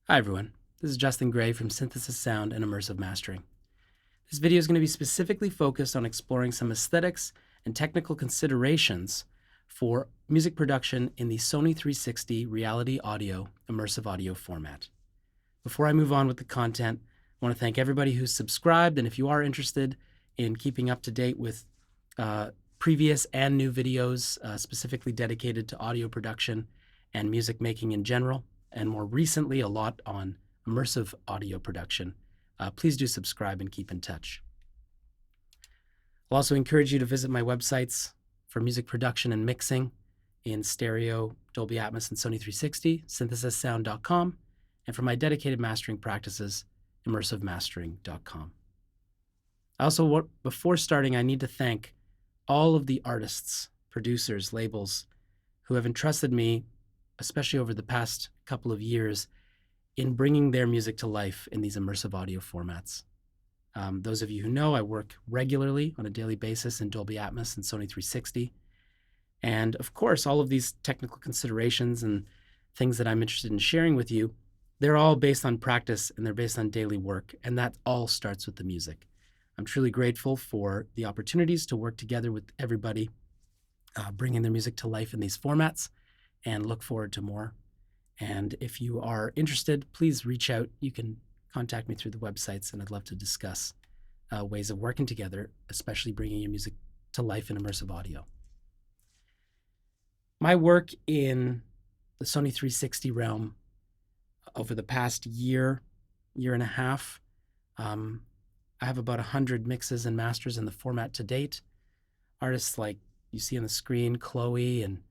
Hi everyone, this is Justin Gray from Synthesis Sound and Immersive Mastering. This video is going to be specifically focused on exploring some aesthetics and technical considerations for music production in the Sony 360 Reality Audio Immersive Audio format. Before I move on with the content, I want to thank everybody who's subscribed, and if you are interested in keeping up to date with previous and new videos specifically dedicated to audio production and music making in general, and more recently a lot on immersive audio production, please do subscribe and keep in touch. I'll also encourage you to visit my websites for music production and mixing in stereo, Dolby Atmos, and Sony 360, synthesissound.com, and for my dedicated mastering practices, immersivemastering.com. Also, before starting, I need to thank all of the artists, producers, labels who have entrusted me, especially over the past couple of years, in bringing their music to life in these immersive audio formats. Those of you who know, I work regularly on a daily basis in Dolby Atmos and Sony 360. And of course, all of these technical considerations and things that I'm interested in sharing with you, they're all based on practice and they're based on daily work. And that all starts with the music. I'm truly grateful for the opportunities to work together with everybody, bringing their music to life in these formats, and look forward to more. And if you are interested, please reach out. You can contact me through the websites, and I'd love to discuss ways of working together, especially bringing your music to life in immersive audio. My work in the Sony 360 realm over the past year and a half, I have about 100 mixes and masters in the format to date. Artists like you see on the screen, Chloe and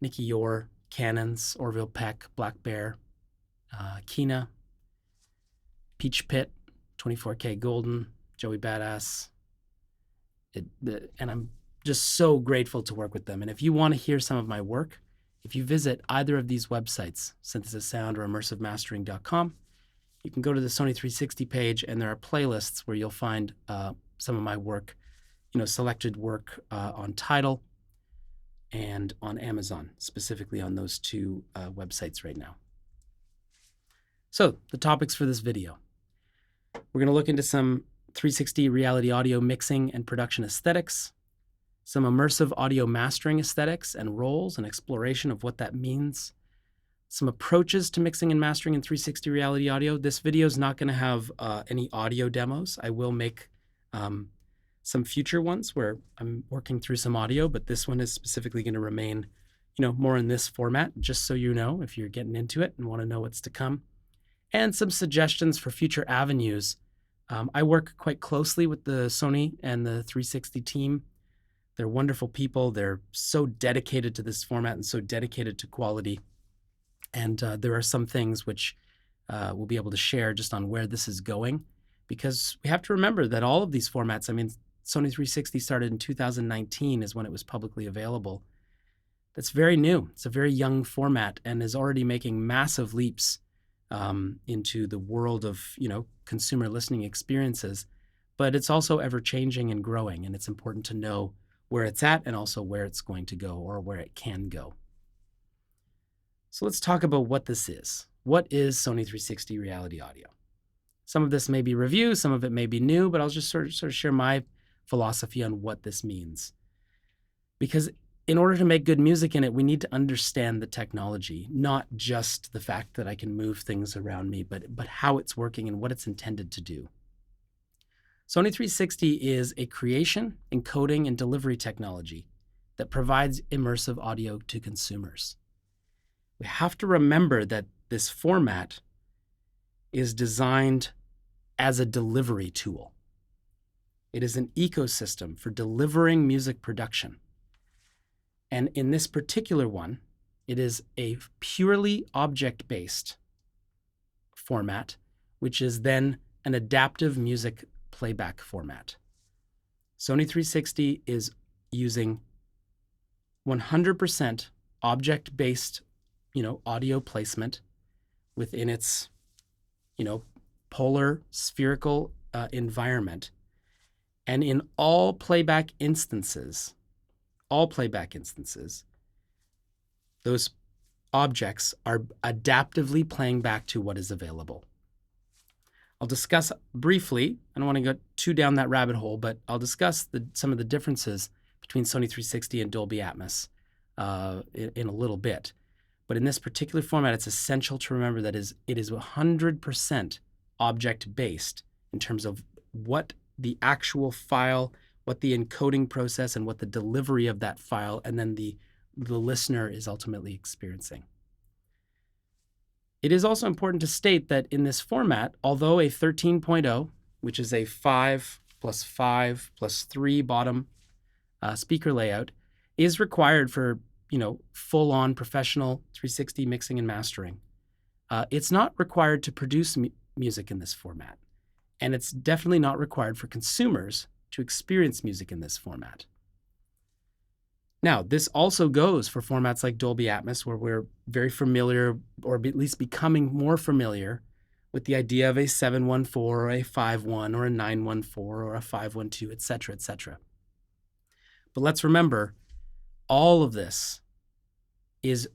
Nikki Yor, Cannons, Orville Peck, Black Bear, Kina, Peach Pit, 24K Golden, Joey Badass. And I'm just so grateful to work with them. And if you want to hear some of my work, if you visit either of these websites, Synthesis Sound or immersivemastering.com, you can go to the Sony 360 page, and there are playlists where you'll find some of my work, selected work on Tidal and on Amazon, specifically on those two websites right now. So the topics for this video. We're going to look into some 360 reality audio mixing and production aesthetics, some immersive audio mastering aesthetics and roles and exploration of what that means, some approaches to mixing and mastering in 360 reality audio. This video is not going to have any audio demos. I will make some future ones where I'm working through some audio, but this one is specifically going to remain, more in this format, just so you know if you're getting into it and want to know what's to come. And some suggestions for future avenues. I work quite closely with the Sony and the 360 team. They're wonderful people. They're so dedicated to this format and so dedicated to quality. And there are some things which we'll be able to share just on where this is going, because we have to remember that all of these formats, Sony 360 started in 2019 is when it was publicly available. That's very new. It's a very young format and is already making massive leaps into the world of, consumer listening experiences. But it's also ever changing and growing, and it's important to know where it's at and also where it's going to go or where it can go. So let's talk about what this is. What is Sony 360 Reality Audio? Some of this may be review, some of it may be new, but I'll just sort of share my philosophy on what this means. Because in order to make good music in it, we need to understand the technology, not just the fact that I can move things around me, but how it's working and what it's intended to do. Sony 360 is a creation, encoding, and delivery technology that provides immersive audio to consumers. We have to remember that this format is designed as a delivery tool. It is an ecosystem for delivering music production. And in this particular one, it is a purely object-based format, which is then an adaptive music playback format. Sony 360 is using 100% object-based, audio placement within its, polar spherical environment. And in all playback instances, those objects are adaptively playing back to what is available. I'll discuss briefly, I don't want to go too down that rabbit hole, but I'll discuss some of the differences between Sony 360 and Dolby Atmos in a little bit. But in this particular format, it's essential to remember that it is 100% object-based in terms of what the actual file, what the encoding process, and what the delivery of that file, and then the listener is ultimately experiencing. It is also important to state that in this format, although a 13.0, which is a 5 plus 5 plus 3 bottom speaker layout, is required for full-on professional 360 mixing and mastering, it's not required to produce music in this format. And it's definitely not required for consumers to experience music in this format. Now, this also goes for formats like Dolby Atmos, where we're very familiar, or at least becoming more familiar, with the idea of a 714 or a 51 or a 914 or a 512, et cetera, et cetera. But let's remember, all of this is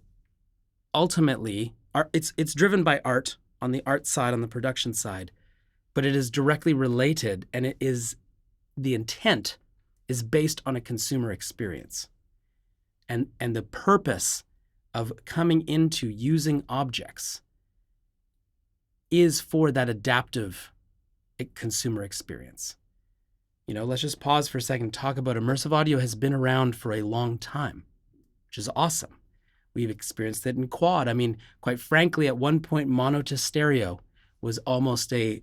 ultimately, it's driven by art on the art side, on the production side, but it is directly related, and the intent is based on a consumer experience. And the purpose of coming into using objects is for that adaptive consumer experience. Let's just pause for a second and talk about immersive audio. Has been around for a long time, which is awesome. We've experienced it in quad. I mean, quite frankly, at one point, mono to stereo was almost a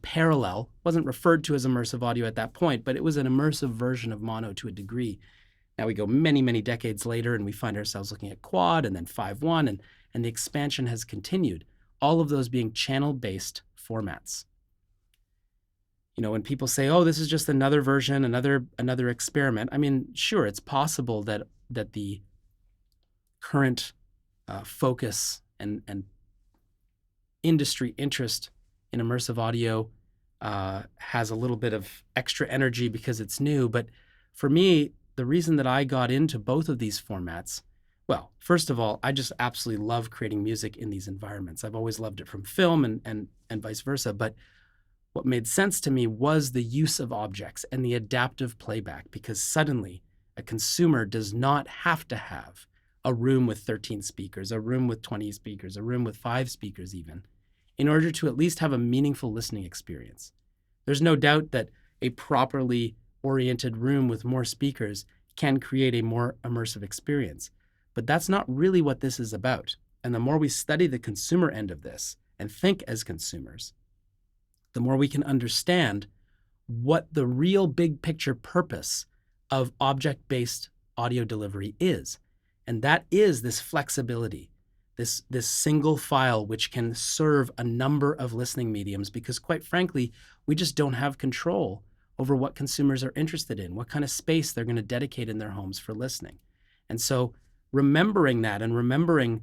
parallel. Wasn't referred to as immersive audio at that point, but it was an immersive version of mono to a degree. Now we go many, many decades later, and we find ourselves looking at quad and then 5.1, and the expansion has continued, all of those being channel-based formats. When people say, oh, this is just another version, another experiment, I mean, sure, it's possible that the current focus and industry interest in immersive audio has a little bit of extra energy because it's new. But for me, the reason that I got into both of these formats, well, first of all, I just absolutely love creating music in these environments. I've always loved it from film and vice versa. But what made sense to me was the use of objects and the adaptive playback, because suddenly a consumer does not have to have a room with 13 speakers, a room with 20 speakers, a room with 5 speakers even, in order to at least have a meaningful listening experience. There's no doubt that a properly oriented room with more speakers can create a more immersive experience. But that's not really what this is about. And the more we study the consumer end of this and think as consumers, the more we can understand what the real big picture purpose of object-based audio delivery is. And that is this flexibility, this single file which can serve a number of listening mediums, because quite frankly, we just don't have control over what consumers are interested in, what kind of space they're going to dedicate in their homes for listening. And so remembering that, and remembering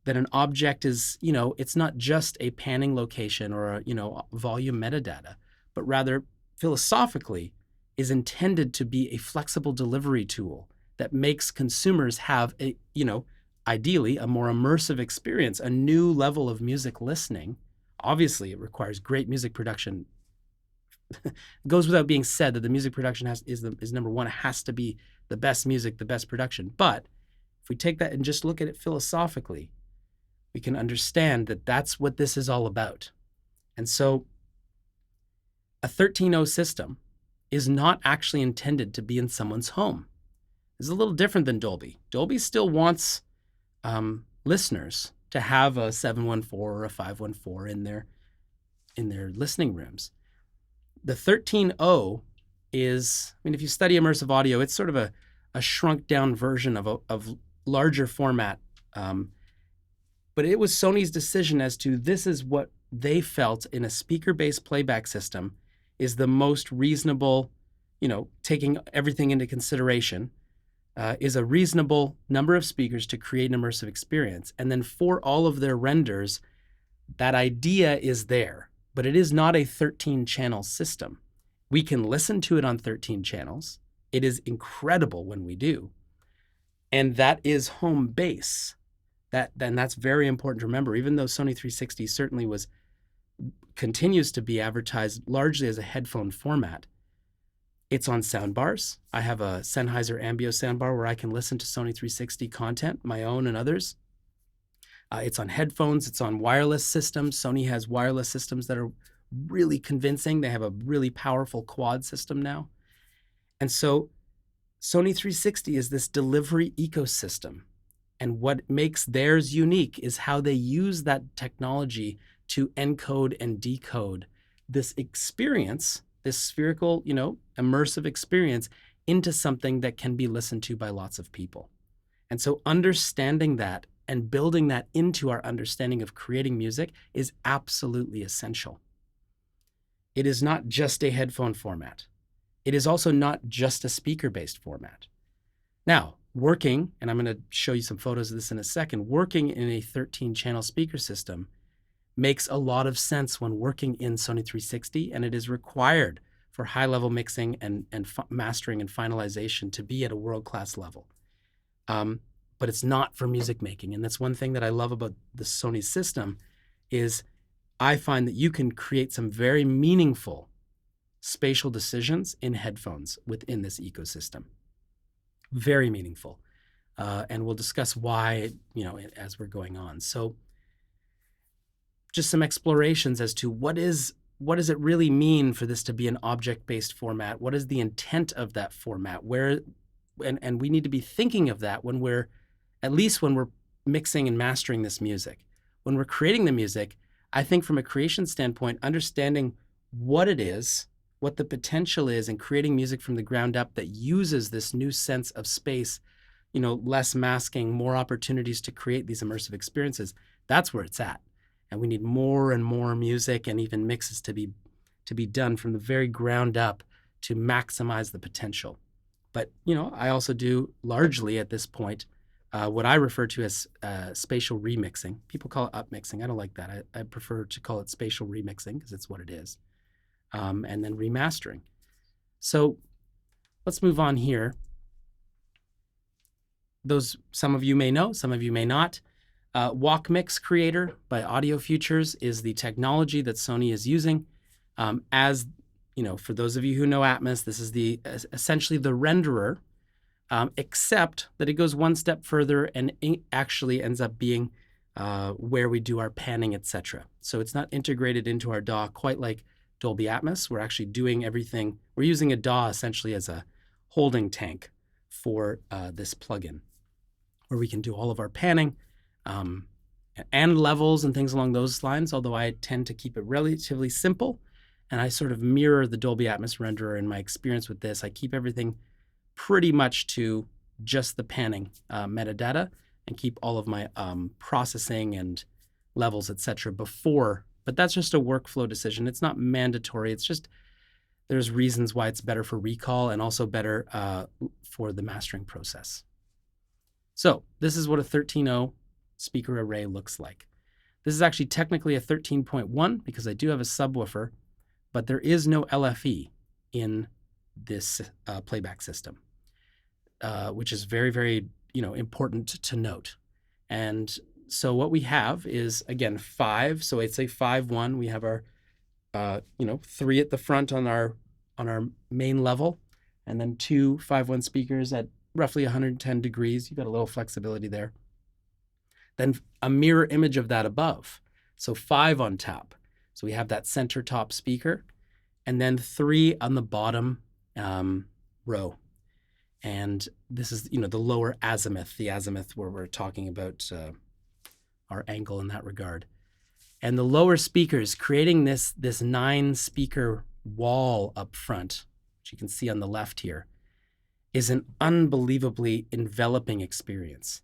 that an object is, it's not just a panning location or a, volume metadata, but rather philosophically is intended to be a flexible delivery tool that makes consumers have a, ideally a more immersive experience, a new level of music listening. Obviously, it requires great music production. It goes without being said that the music production is number one. It has to be the best music, the best production. But if we take that and just look at it philosophically, we can understand that that's what this is all about. And so a 13.0 system is not actually intended to be in someone's home. It's a little different than Dolby. Dolby still wants listeners to have a 714 or a 514 in their listening rooms. The 13.0 is, if you study immersive audio, it's sort of a shrunk down version of larger format. But it was Sony's decision as to this is what they felt in a speaker-based playback system is the most reasonable, taking everything into consideration, is a reasonable number of speakers to create an immersive experience. And then for all of their renders, that idea is there, but it is not a 13-channel system. We can listen to it on 13 channels. It is incredible when we do. And that is home base. That's very important to remember. Even though Sony 360 certainly continues to be advertised largely as a headphone format, it's on soundbars. I have a Sennheiser Ambio soundbar where I can listen to Sony 360 content, my own and others. It's on headphones. It's on wireless systems. Sony has wireless systems that are really convincing. They have a really powerful quad system now. And so Sony 360 is this delivery ecosystem. And what makes theirs unique is how they use that technology to encode and decode this experience, this spherical, immersive experience, into something that can be listened to by lots of people. And so understanding that and building that into our understanding of creating music is absolutely essential. It is not just a headphone format. It is also not just a speaker-based format. Now, working, and I'm going to show you some photos of this in a second, working in a 13-channel speaker system makes a lot of sense when working in Sony 360, and it is required for high-level mixing and mastering and finalization to be at a world-class level. But it's not for music making. And that's one thing that I love about the Sony system is I find that you can create some very meaningful spatial decisions in headphones within this ecosystem. Very meaningful. And we'll discuss why, as we're going on. So just some explorations as to what does it really mean for this to be an object-based format? What is the intent of that format? And we need to be thinking of that at least when we're mixing and mastering this music. When we're creating the music, I think from a creation standpoint, understanding what it is, what the potential is in creating music from the ground up that uses this new sense of space, less masking, more opportunities to create these immersive experiences, that's where it's at. And we need more and more music and even mixes to be done from the very ground up to maximize the potential. But, I also do largely at this point what I refer to as spatial remixing. People call it upmixing. I don't like that. I prefer to call it spatial remixing because it's what it is. And then remastering. So let's move on here. Some of you may know, some of you may not. Walk Mix Creator by Audio Futures is the technology that Sony is using. For those of you who know Atmos, this is essentially the renderer, except that it goes one step further and actually ends up being where we do our panning, etc. So it's not integrated into our DAW quite like Dolby Atmos. We're actually doing everything. We're using a DAW essentially as a holding tank for this plugin, where we can do all of our panning and levels and things along those lines, although I tend to keep it relatively simple. And I sort of mirror the Dolby Atmos renderer in my experience with this. I keep everything pretty much to just the panning metadata and keep all of my processing and levels, etc. before. But that's just a workflow decision. It's not mandatory. It's just there's reasons why it's better for recall and also better for the mastering process. So this is what a 13.0 speaker array looks like. This is actually technically a 13.1 because I do have a subwoofer, but there is no LFE in this playback system, which is very, very important to note. And so what we have is, again, 5. So it's a 5.1. We have our 3 at the front on our main level, and then 2 5.1 speakers at roughly 110 degrees. You've got a little flexibility there. Then a mirror image of that above. So 5 on top. So we have that center top speaker, and then 3 on the bottom row. And this is, the lower azimuth, the azimuth where we're talking about our angle in that regard. And the lower speakers, creating this 9-speaker wall up front, which you can see on the left here, is an unbelievably enveloping experience.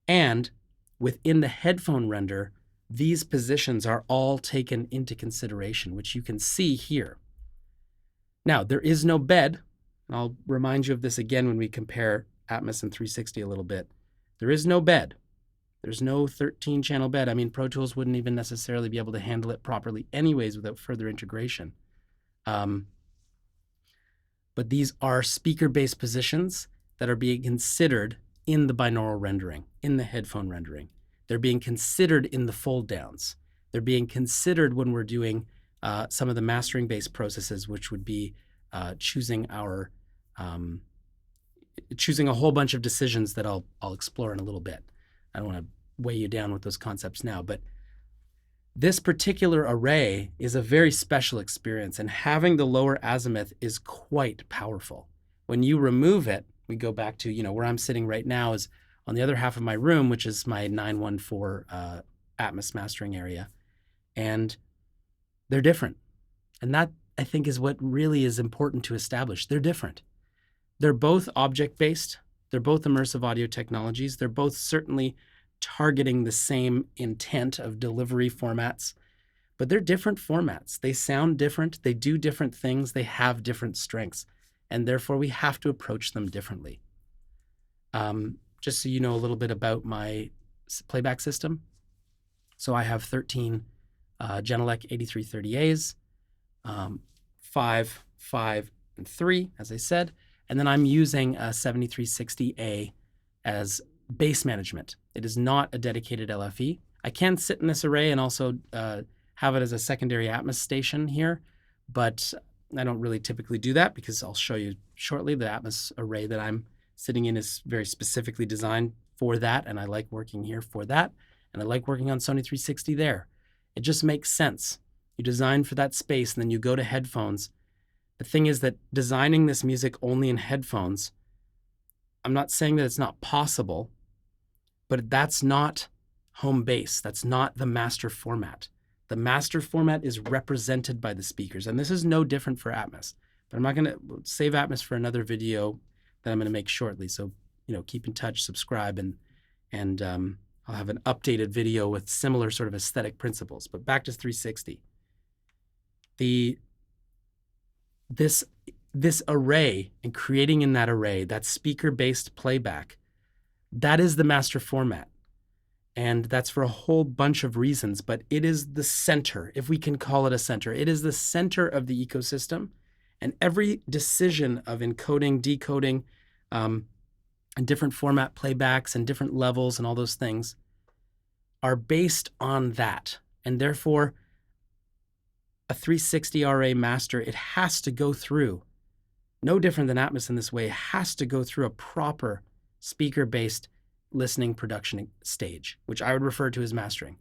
And within the headphone render, these positions are all taken into consideration, which you can see here. Now, there is no bed. And I'll remind you of this again when we compare Atmos and 360 a little bit. There is no bed. There's no 13-channel bed. I mean, Pro Tools wouldn't even necessarily be able to handle it properly anyways without further integration. But these are speaker-based positions that are being considered in the binaural rendering, in the headphone rendering. They're being considered in the fold downs. They're being considered when we're doing some of the mastering based processes, which would be choosing a whole bunch of decisions that I'll explore in a little bit. I don't want to weigh you down with those concepts now, but this particular array is a very special experience, and having the lower azimuth is quite powerful. When you remove it, we go back to, where I'm sitting right now is on the other half of my room, which is my 914 Atmos mastering area. And they're different. And that, I think, is what really is important to establish. They're different. They're both object-based. They're both immersive audio technologies. They're both certainly targeting the same intent of delivery formats, but they're different formats. They sound different. They do different things. They have different strengths, and therefore we have to approach them differently. Just so you know a little bit about my playback system. So I have 13 Genelec 8330As, 5, 5, and 3, as I said, and then I'm using a 7360A as base management. It is not a dedicated LFE. I can sit in this array and also have it as a secondary Atmos station here, but I don't really typically do that because I'll show you shortly the Atmos array that I'm sitting in is very specifically designed for that, and I like working here for that, and I like working on Sony 360 there. It just makes sense. You design for that space and then you go to headphones. The thing is that designing this music only in headphones, I'm not saying that it's not possible, but that's not home base. That's not the master format. The master format is represented by the speakers, and this is no different for Atmos. But I'm not going to save Atmos for another video that I'm going to make shortly. So, keep in touch, subscribe, and I'll have an updated video with similar sort of aesthetic principles. But back to 360. This array and creating in that array, that speaker-based playback, that is the master format. And that's for a whole bunch of reasons, but it is the center, if we can call it a center. It is the center of the ecosystem. And every decision of encoding, decoding, and different format playbacks and different levels and all those things are based on that. And therefore, a 360 RA master, it has to go through, no different than Atmos in this way, it has to go through a proper speaker-based listening production stage, which I would refer to as mastering.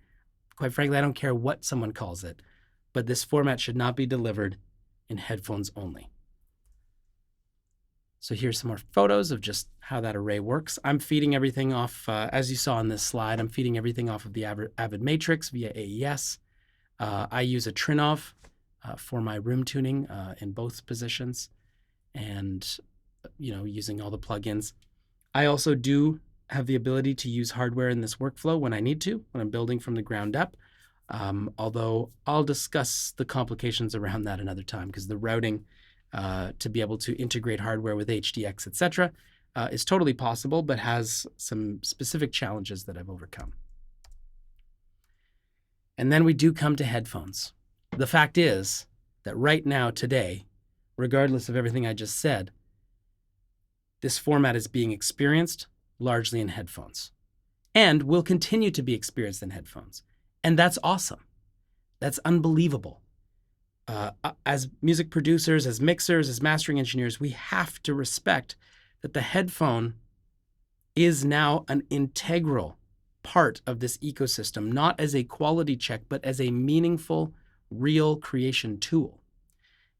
Quite frankly, I don't care what someone calls it, but this format should not be delivered in headphones only. So here's some more photos of just how that array works. I'm feeding everything off, as you saw on this slide, I'm feeding everything off of the Avid Matrix via AES. I use a Trinov for my room tuning in both positions and, using all the plugins. I also do have the ability to use hardware in this workflow when I need to, when I'm building from the ground up. Although I'll discuss the complications around that another time, because the routing to be able to integrate hardware with HDX, etc., is totally possible, but has some specific challenges that I've overcome. And then we do come to headphones. The fact is that right now, today, regardless of everything I just said, this format is being experienced largely in headphones and will continue to be experienced in headphones. And that's awesome. That's unbelievable. As music producers, as mixers, as mastering engineers, we have to respect that the headphone is now an integral part of this ecosystem, not as a quality check, but as a meaningful, real creation tool.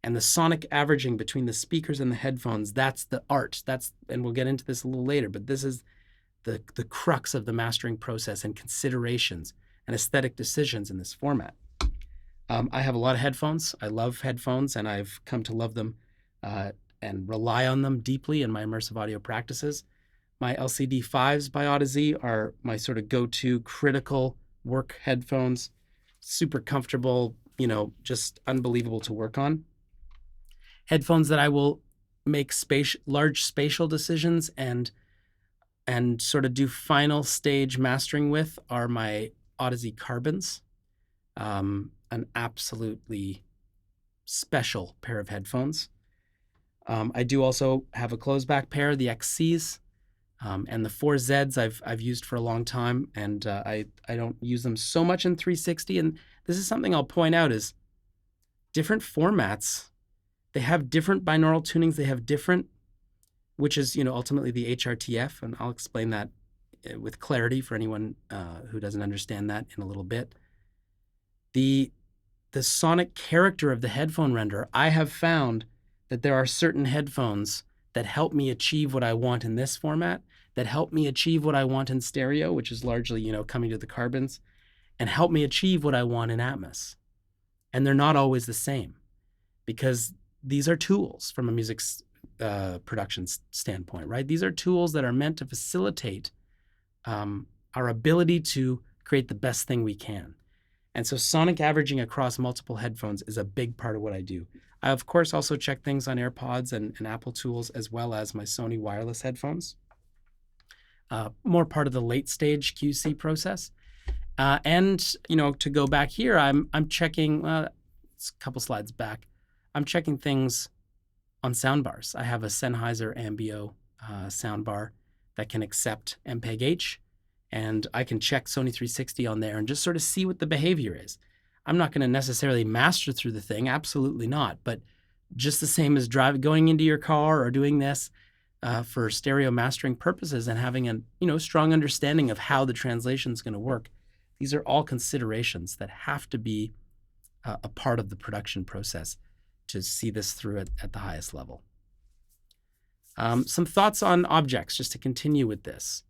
And the sonic averaging between the speakers and the headphones, that's the art. And we'll get into this a little later, but this is the crux of the mastering process and considerations and aesthetic decisions in this format. I have a lot of headphones. I love headphones, and I've come to love them and rely on them deeply in my immersive audio practices. My LCD 5s by Odyssey are my sort of go-to critical work headphones. Super comfortable, just unbelievable to work on. Headphones that I will make large spatial decisions and sort of do final stage mastering with are my Odyssey Carbons. An absolutely special pair of headphones. I do also have a closed back pair, the XCs. And the 4Zs I've used for a long time, and I don't use them so much in 360. And this is something I'll point out is different formats, they have different binaural tunings, they have different, which is, ultimately the HRTF, and I'll explain that with clarity for anyone who doesn't understand that in a little bit. The sonic character of the headphone renderer, I have found that there are certain headphones that help me achieve what I want in this format, that help me achieve what I want in stereo, which is largely, coming to the carbons, and help me achieve what I want in Atmos. And they're not always the same, because these are tools from a music production standpoint, right? These are tools that are meant to facilitate our ability to create the best thing we can. And so sonic averaging across multiple headphones is a big part of what I do. I, of course, also check things on AirPods and Apple tools, as well as my Sony wireless headphones. More part of the late stage QC process. And, to go back here, I'm checking, it's a couple slides back, I'm checking things on soundbars. I have a Sennheiser Ambio soundbar that can accept MPEG-H, and I can check Sony 360 on there and just sort of see what the behavior is. I'm not going to necessarily master through the thing, absolutely not, but just the same as going into your car or doing this for stereo mastering purposes and having a strong understanding of how the translation is going to work. These are all considerations that have to be a part of the production process to see this through at the highest level. Some thoughts on objects, just to continue with this.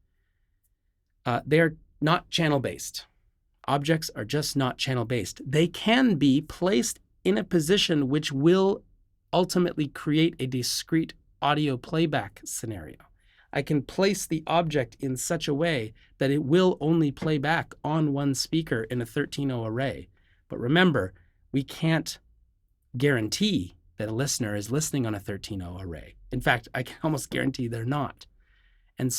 They're not channel-based. Objects are just not channel-based. They can be placed in a position which will ultimately create a discrete audio playback scenario. I can place the object in such a way that it will only play back on one speaker in a 13.0 array. But remember, we can't guarantee that a listener is listening on a 13.0 array. In fact, I can almost guarantee they're not. And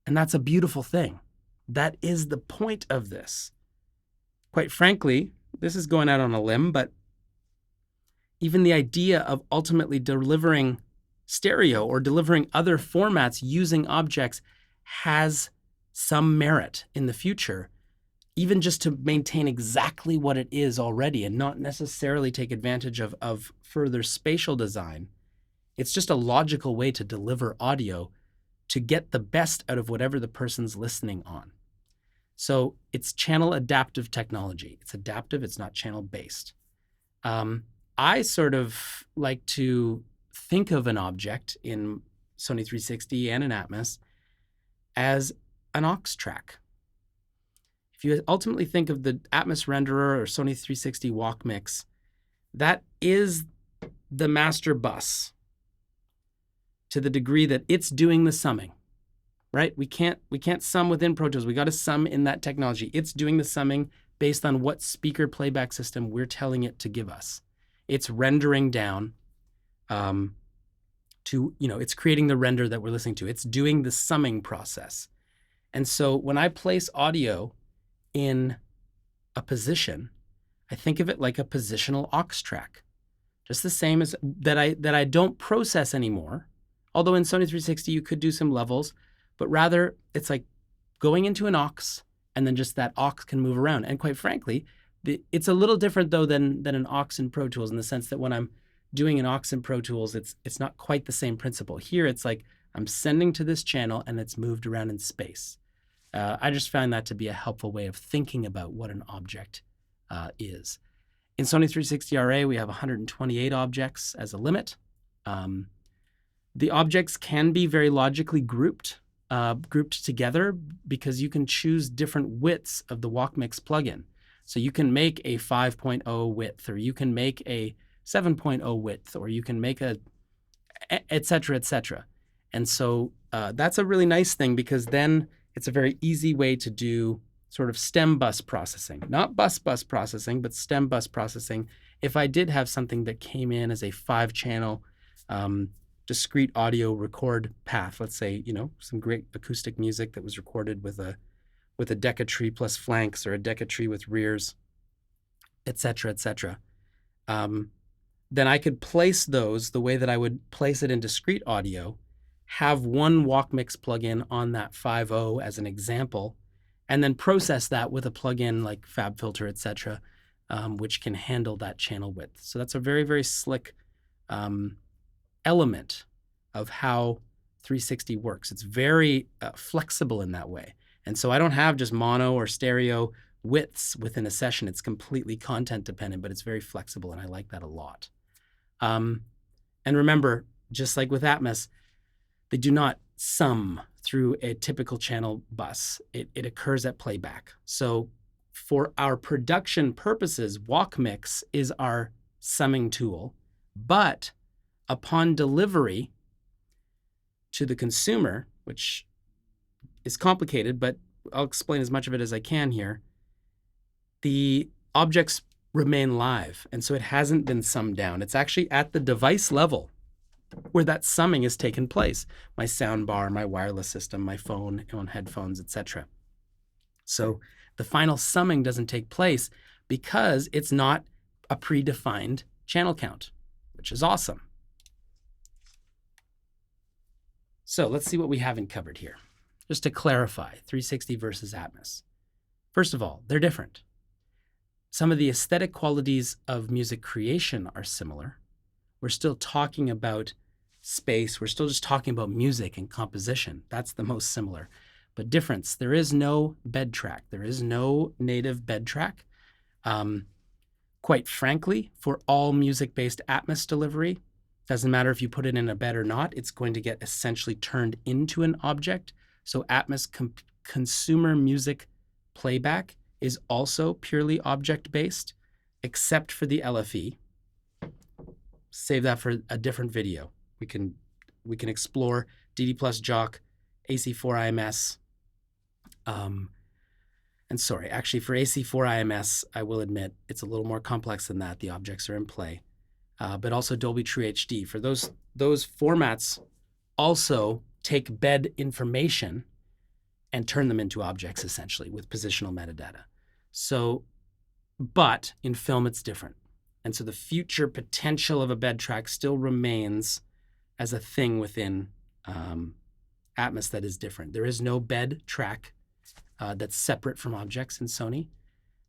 that's a beautiful thing. That is the point of this. Quite frankly, this is going out on a limb, but even the idea of ultimately delivering stereo or delivering other formats using objects has some merit in the future, even just to maintain exactly what it is already and not necessarily take advantage of further spatial design. It's just a logical way to deliver audio to get the best out of whatever the person's listening on. So it's channel adaptive technology. It's adaptive, it's not channel based. I sort of like to think of an object in Sony 360 and in Atmos as an aux track. If you ultimately think of the Atmos renderer or Sony 360 walk mix, that is the master bus to the degree that it's doing the summing, right? We can't sum within Pro Tools. We got to sum in that technology. It's doing the summing based on what speaker playback system we're telling it to give us. It's rendering down to, it's creating the render that we're listening to. It's doing the summing process. And so when I place audio in a position, I think of it like a positional aux track, just the same as that I don't process anymore. Although in Sony 360 you could do some levels, but rather it's like going into an aux, and then just that aux can move around. And quite frankly, it's a little different though than an aux in Pro Tools, in the sense that when I'm doing an aux in Pro Tools, it's not quite the same principle. Here it's like I'm sending to this channel and it's moved around in space. I just found that to be a helpful way of thinking about what an object is. In Sony 360 RA, we have 128 objects as a limit. The objects can be very logically grouped together, because you can choose different widths of the walk mix plugin. So you can make a 5.0 width, or you can make a 7.0 width, or you can make et cetera, et cetera. And so that's a really nice thing, because then it's a very easy way to do sort of stem bus processing. Not bus processing, but stem bus processing. If I did have something that came in as a 5-channel discrete audio record path, let's say, some great acoustic music that was recorded with a Decca tree plus flanks, or a Decca tree with rears, et cetera, then I could place those the way that I would place it in discrete audio, have one walk mix plugin on that 5.0 as an example, and then process that with a plugin like FabFilter, etc., which can handle that channel width. So that's a very, very slick element of how 360 works. It's very flexible in that way. And so I don't have just mono or stereo widths within a session. It's completely content dependent, but it's very flexible, and I like that a lot. And remember, just like with Atmos, they do not sum through a typical channel bus. It occurs at playback. So for our production purposes, walk mix is our summing tool, but upon delivery to the consumer, which is complicated, but I'll explain as much of it as I can here, the objects remain live, and so it hasn't been summed down. It's actually at the device level where that summing has taken place. My sound bar, my wireless system, my phone on headphones, etc. So the final summing doesn't take place because it's not a predefined channel count, which is awesome. So let's see what we haven't covered here. Just to clarify, 360 versus Atmos. First of all, they're different. Some of the aesthetic qualities of music creation are similar. We're still talking about space. We're still just talking about music and composition. That's the most similar. But difference, there is no bed track. There is no native bed track. Quite frankly, for all music-based Atmos delivery, doesn't matter if you put it in a bed or not, it's going to get essentially turned into an object. So Atmos consumer music playback is also purely object-based, except for the LFE. Save that for a different video. We can explore DD plus Jock, AC4 IMS. And sorry, actually for AC4 IMS, I will admit it's a little more complex than that. The objects are in play, but also Dolby True HD. For those formats also take bed information and turn them into objects essentially with positional metadata. So, but in film it's different. And so the future potential of a bed track still remains as a thing within Atmos that is different. There is no bed track that's separate from objects in Sony.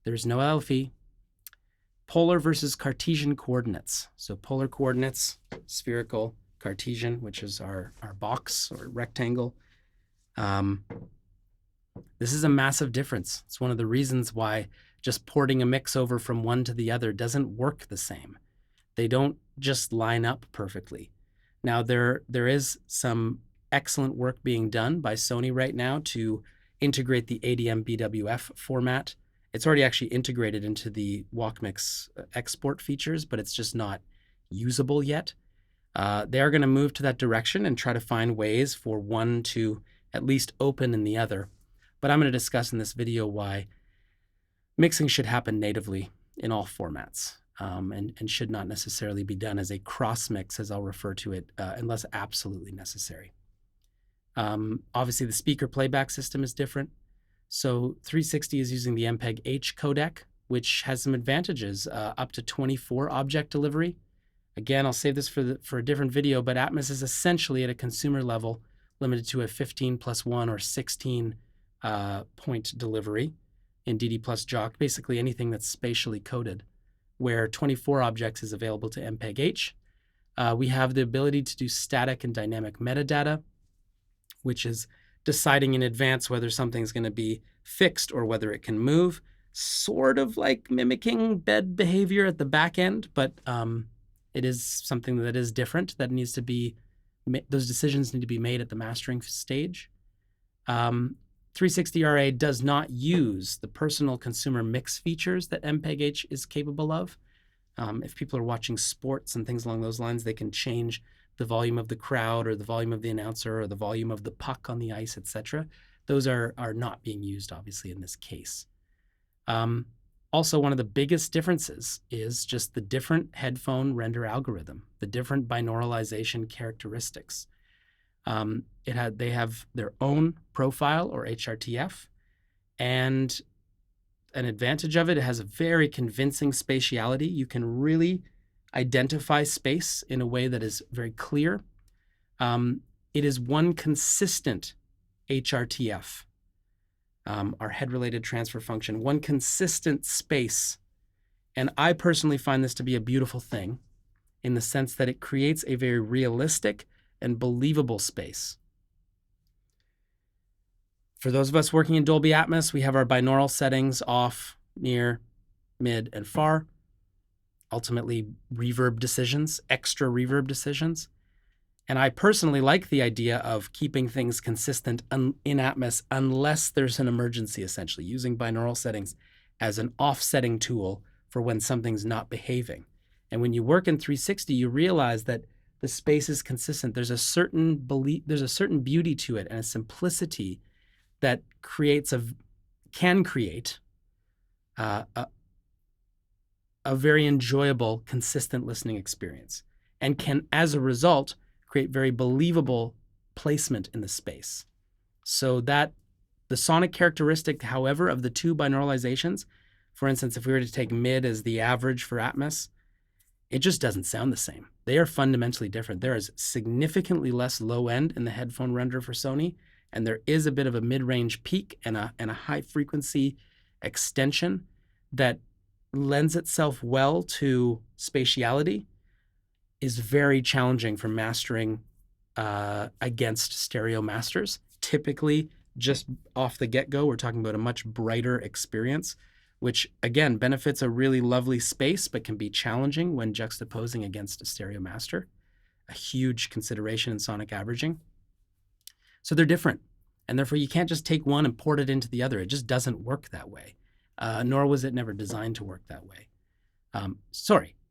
There is no LFE. Polar versus Cartesian coordinates. So polar coordinates, spherical, Cartesian, which is our box or rectangle. This is a massive difference. It's one of the reasons why just porting a mix over from one to the other doesn't work the same. They don't just line up perfectly. Now, there is some excellent work being done by Sony right now to integrate the ADM BWF format. It's already actually integrated into the WalkMix export features, but it's just not usable yet. They are going to move to that direction and try to find ways for one to at least open in the other. But I'm going to discuss in this video why mixing should happen natively in all formats and should not necessarily be done as a cross mix, as I'll refer to it, unless absolutely necessary. Obviously, the speaker playback system is different. So 360 is using the MPEG-H codec, which has some advantages, up to 24 object delivery. Again, I'll save this for a different video, but Atmos is essentially at a consumer level limited to a 15+1 or 16 point delivery in DD plus Jock, basically anything that's spatially coded, where 24 objects is available to MPEG-H. We have the ability to do static and dynamic metadata, which is deciding in advance whether something's going to be fixed or whether it can move, sort of like mimicking bed behavior at the back end, but it is something that is different, that needs to be, those decisions need to be made at the mastering stage. 360RA does not use the personal consumer mix features that MPEG-H is capable of. If people are watching sports and things along those lines, they can change the volume of the crowd or the volume of the announcer or the volume of the puck on the ice, etc. Those are not being used, obviously, in this case. Also, one of the biggest differences is just the different headphone render algorithm, the different binauralization characteristics. They have their own profile or HRTF, and an advantage of it, it has a very convincing spatiality. You can really identify space in a way that is very clear. It is one consistent HRTF, our head-related transfer function, one consistent space. And I personally find this to be a beautiful thing in the sense that it creates a very realistic and believable space. For those of us working in Dolby Atmos, we have our binaural settings off, near, mid, and far. Ultimately, reverb decisions, extra reverb decisions. And I personally like the idea of keeping things consistent in Atmos unless there's an emergency, essentially, using binaural settings as an offsetting tool for when something's not behaving. And when you work in 360, you realize that the space is consistent. There's a certain beauty to it and a simplicity that can create a very enjoyable, consistent listening experience, and can, as a result, create very believable placement in the space. So that the sonic characteristic, however, of the two binauralizations, for instance, if we were to take mid as the average for Atmos, it just doesn't sound the same. They are fundamentally different. There is significantly less low end in the headphone render for Sony, and there is a bit of a mid-range peak and a high frequency extension that lends itself well to spatiality, is very challenging for mastering against stereo masters. Typically, just off the get-go, we're talking about a much brighter experience, which again benefits a really lovely space, but can be challenging when juxtaposing against a stereo master, a huge consideration in sonic averaging. So they're different, and therefore you can't just take one and port it into the other. It just doesn't work that way, nor was it never designed to work that way.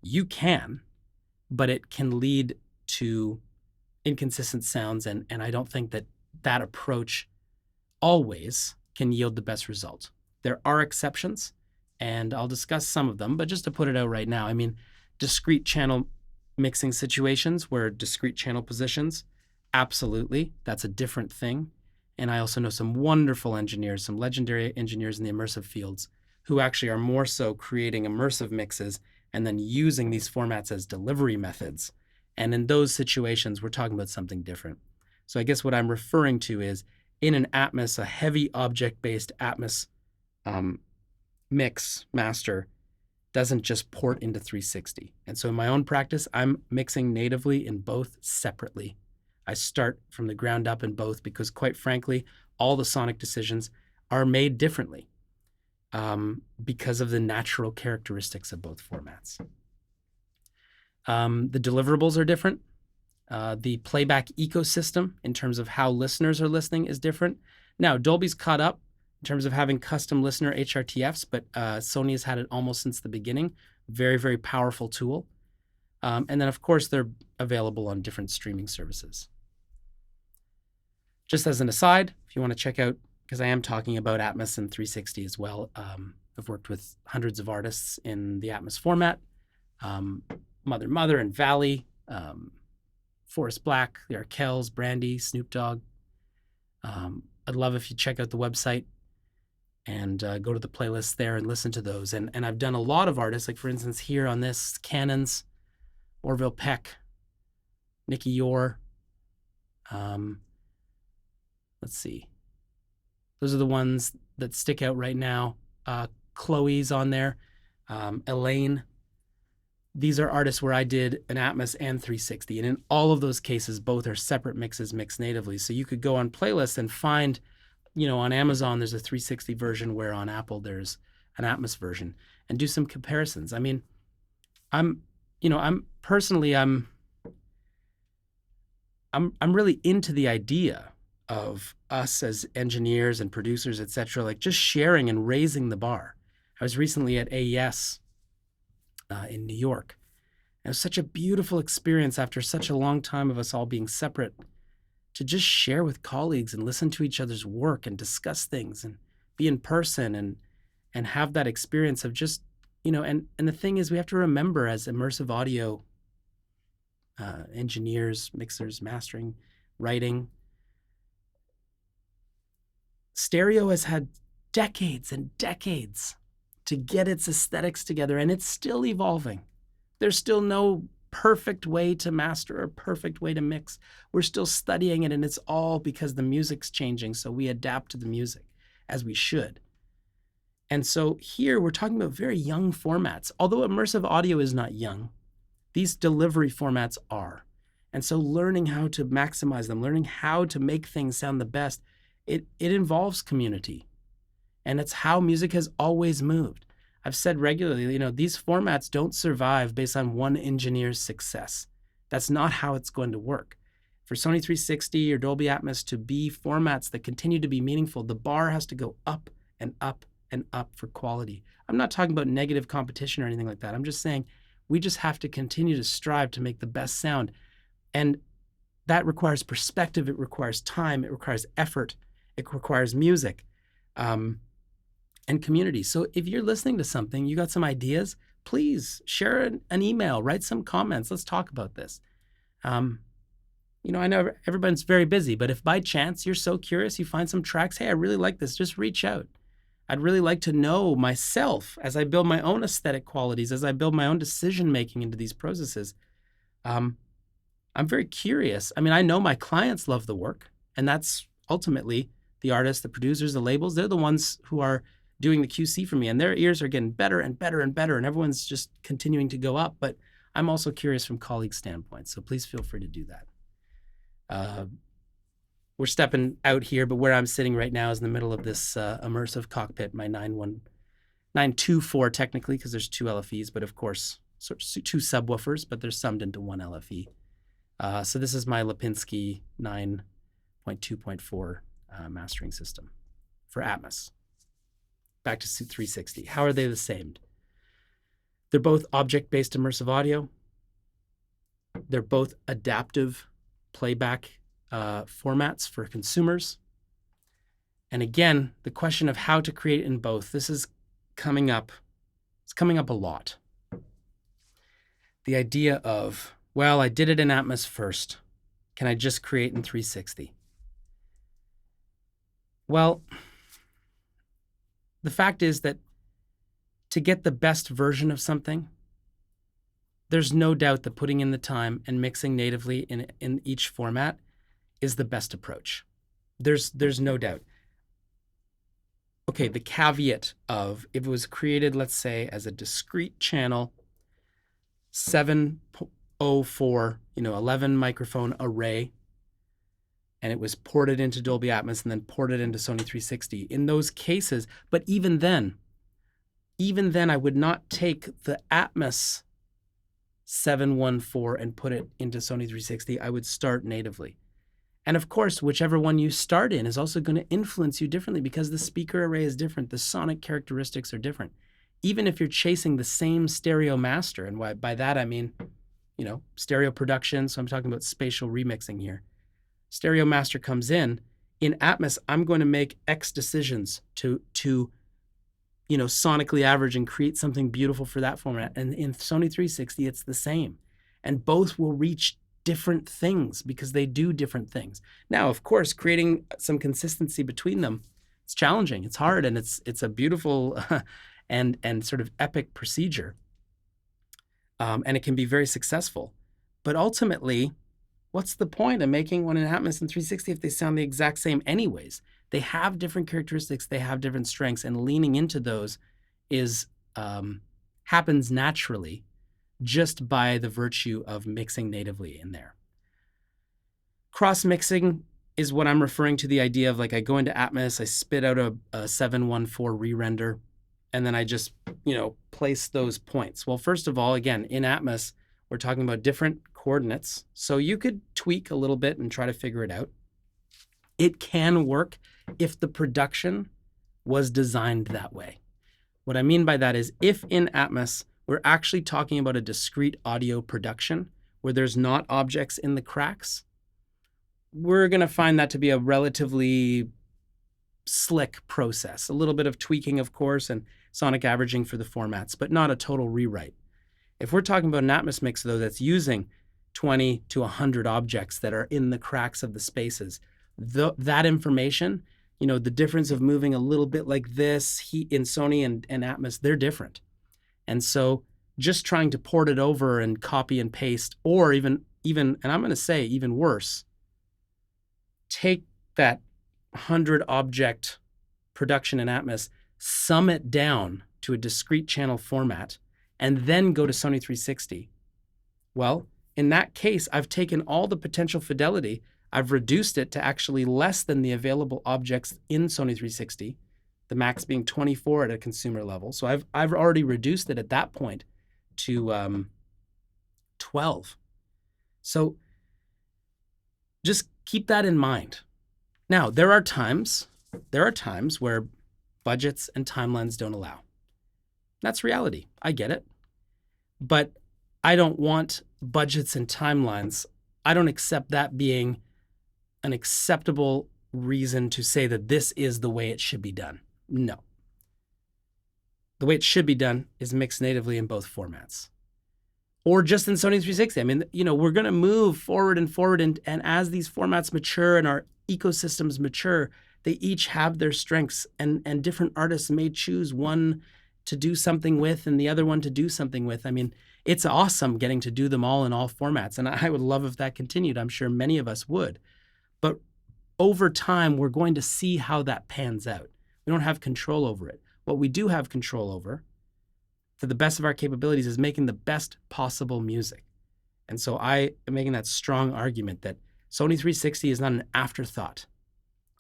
You can, but it can lead to inconsistent sounds, and I don't think that approach always can yield the best result. There are exceptions, and I'll discuss some of them, but just to put it out right now, I mean, discrete channel mixing situations where discrete channel positions, absolutely, that's a different thing. And I also know some wonderful engineers, some legendary engineers in the immersive fields who actually are more so creating immersive mixes and then using these formats as delivery methods. And in those situations, we're talking about something different. So I guess what I'm referring to is in an Atmos, a heavy object-based Atmos mix master doesn't just port into 360. And so in my own practice, I'm mixing natively in both separately. I start from the ground up in both because, quite frankly, all the sonic decisions are made differently because of the natural characteristics of both formats. The deliverables are different. The playback ecosystem in terms of how listeners are listening is different. Now, Dolby's caught up in terms of having custom listener HRTFs, but Sony has had it almost since the beginning. Very, very powerful tool. And then, of course, they're available on different streaming services. Just as an aside, if you want to check out, because I am talking about Atmos and 360 as well, I've worked with hundreds of artists in the Atmos format. Mother and Valley, Forrest Black, the Arkells, Brandy, Snoop Dogg. I'd love if you check out the website and go to the playlist there and listen to those. And I've done a lot of artists, like for instance here on this, Cannons, Orville Peck, Nicky Yor. Let's see. Those are the ones that stick out right now. Chloe's on there, Elaine. These are artists where I did an Atmos and 360. And in all of those cases, both are separate mixes mixed natively. So you could go on playlists and find, on Amazon, there's a 360 version, where on Apple, there's an Atmos version, and do some comparisons. I mean, I'm really into the idea of us as engineers and producers, et cetera, like just sharing and raising the bar. I was recently at AES in New York. It was such a beautiful experience after such a long time of us all being separate, to just share with colleagues and listen to each other's work and discuss things and be in person and have that experience of just, and the thing is, we have to remember, as immersive audio engineers, mixers, mastering, writing, stereo has had decades and decades to get its aesthetics together, and it's still evolving. There's still no perfect way to master or perfect way to mix. We're still studying it, and it's all because the music's changing, so we adapt to the music as we should. And so here we're talking about very young formats. Although immersive audio is not young, these delivery formats are. And so learning how to maximize them, learning how to make things sound the best, it involves community. And it's how music has always moved. I've said regularly, these formats don't survive based on one engineer's success. That's not how it's going to work. For Sony 360 or Dolby Atmos to be formats that continue to be meaningful, the bar has to go up and up and up for quality. I'm not talking about negative competition or anything like that. I'm just saying we just have to continue to strive to make the best sound. And that requires perspective, it requires time, it requires effort, it requires music. And community. So if you're listening to something, you got some ideas, please share an email, write some comments. Let's talk about this. I know everyone's very busy, but if by chance you're so curious, you find some tracks, hey, I really like this, just reach out. I'd really like to know myself as I build my own aesthetic qualities, as I build my own decision-making into these processes. I'm very curious. I know my clients love the work, and that's ultimately the artists, the producers, the labels. They're the ones who are doing the QC for me, and their ears are getting better and better and better, and everyone's just continuing to go up. But I'm also curious from colleague standpoints, so please feel free to do that. We're stepping out here, but where I'm sitting right now is in the middle of this immersive cockpit, my 924 technically, because there's two LFEs, but of course, two subwoofers, but they're summed into one LFE. So this is my Lipinski 9.2.4 mastering system for Atmos. Back to 360. How are they the same? They're both object-based immersive audio. They're both adaptive playback formats for consumers. And again, the question of how to create in both, this is coming up. It's coming up a lot. The idea of, well, I did it in Atmos first. Can I just create in 360? Well, the fact is that to get the best version of something, there's no doubt that putting in the time and mixing natively in each format is the best approach. There's no doubt. Okay, the caveat of if it was created, let's say, as a discrete channel, 704, 11 microphone array, and it was ported into Dolby Atmos and then ported into Sony 360. In those cases, but even then I would not take the Atmos 714 and put it into Sony 360. I would start natively. And of course, whichever one you start in is also going to influence you differently because the speaker array is different. The sonic characteristics are different. Even if you're chasing the same stereo master, and by that I mean, stereo production. So I'm talking about spatial remixing here. Stereo master comes in Atmos, I'm going to make X decisions to sonically average and create something beautiful for that format. And in Sony 360, it's the same. And both will reach different things because they do different things. Now, of course, creating some consistency between them, it's challenging, it's hard, and it's a beautiful and sort of epic procedure. And it can be very successful. But ultimately, what's the point of making one in Atmos and 360 if they sound the exact same anyways? They have different characteristics, they have different strengths, and leaning into those happens naturally just by the virtue of mixing natively in there. Cross-mixing is what I'm referring to, the idea of like I go into Atmos, I spit out a 714 re-render, and then I just, place those points. Well, first of all, again, in Atmos, we're talking about different coordinates, so you could tweak a little bit and try to figure it out. It can work if the production was designed that way. What I mean by that is if in Atmos, we're actually talking about a discrete audio production where there's not objects in the cracks, we're going to find that to be a relatively slick process. A little bit of tweaking, of course, and sonic averaging for the formats, but not a total rewrite. If we're talking about an Atmos mix, though, that's using 20 to 100 objects that are in the cracks of the spaces, that information, the difference of moving a little bit like this in Sony and Atmos, they're different. And so just trying to port it over and copy and paste, or even, and I'm going to say even worse, take that 100 object production in Atmos, sum it down to a discrete channel format, and then go to Sony 360. Well, in that case, I've taken all the potential fidelity, I've reduced it to actually less than the available objects in Sony 360, the max being 24 at a consumer level. So I've already reduced it at that point to 12. So just keep that in mind. Now, there are times where budgets and timelines don't allow. That's reality. I get it. But I don't want budgets and timelines. I don't accept that being an acceptable reason to say that this is the way it should be done. No. The way it should be done is mixed natively in both formats. Or just in Sony 360. I mean, we're going to move forward and forward. And as these formats mature and our ecosystems mature, they each have their strengths. And different artists may choose one to do something with and the other one to do something with. I mean, it's awesome getting to do them all in all formats. And I would love if that continued. I'm sure many of us would. But over time, we're going to see how that pans out. We don't have control over it. What we do have control over, to the best of our capabilities, is making the best possible music. And so I am making that strong argument that Sony 360 is not an afterthought.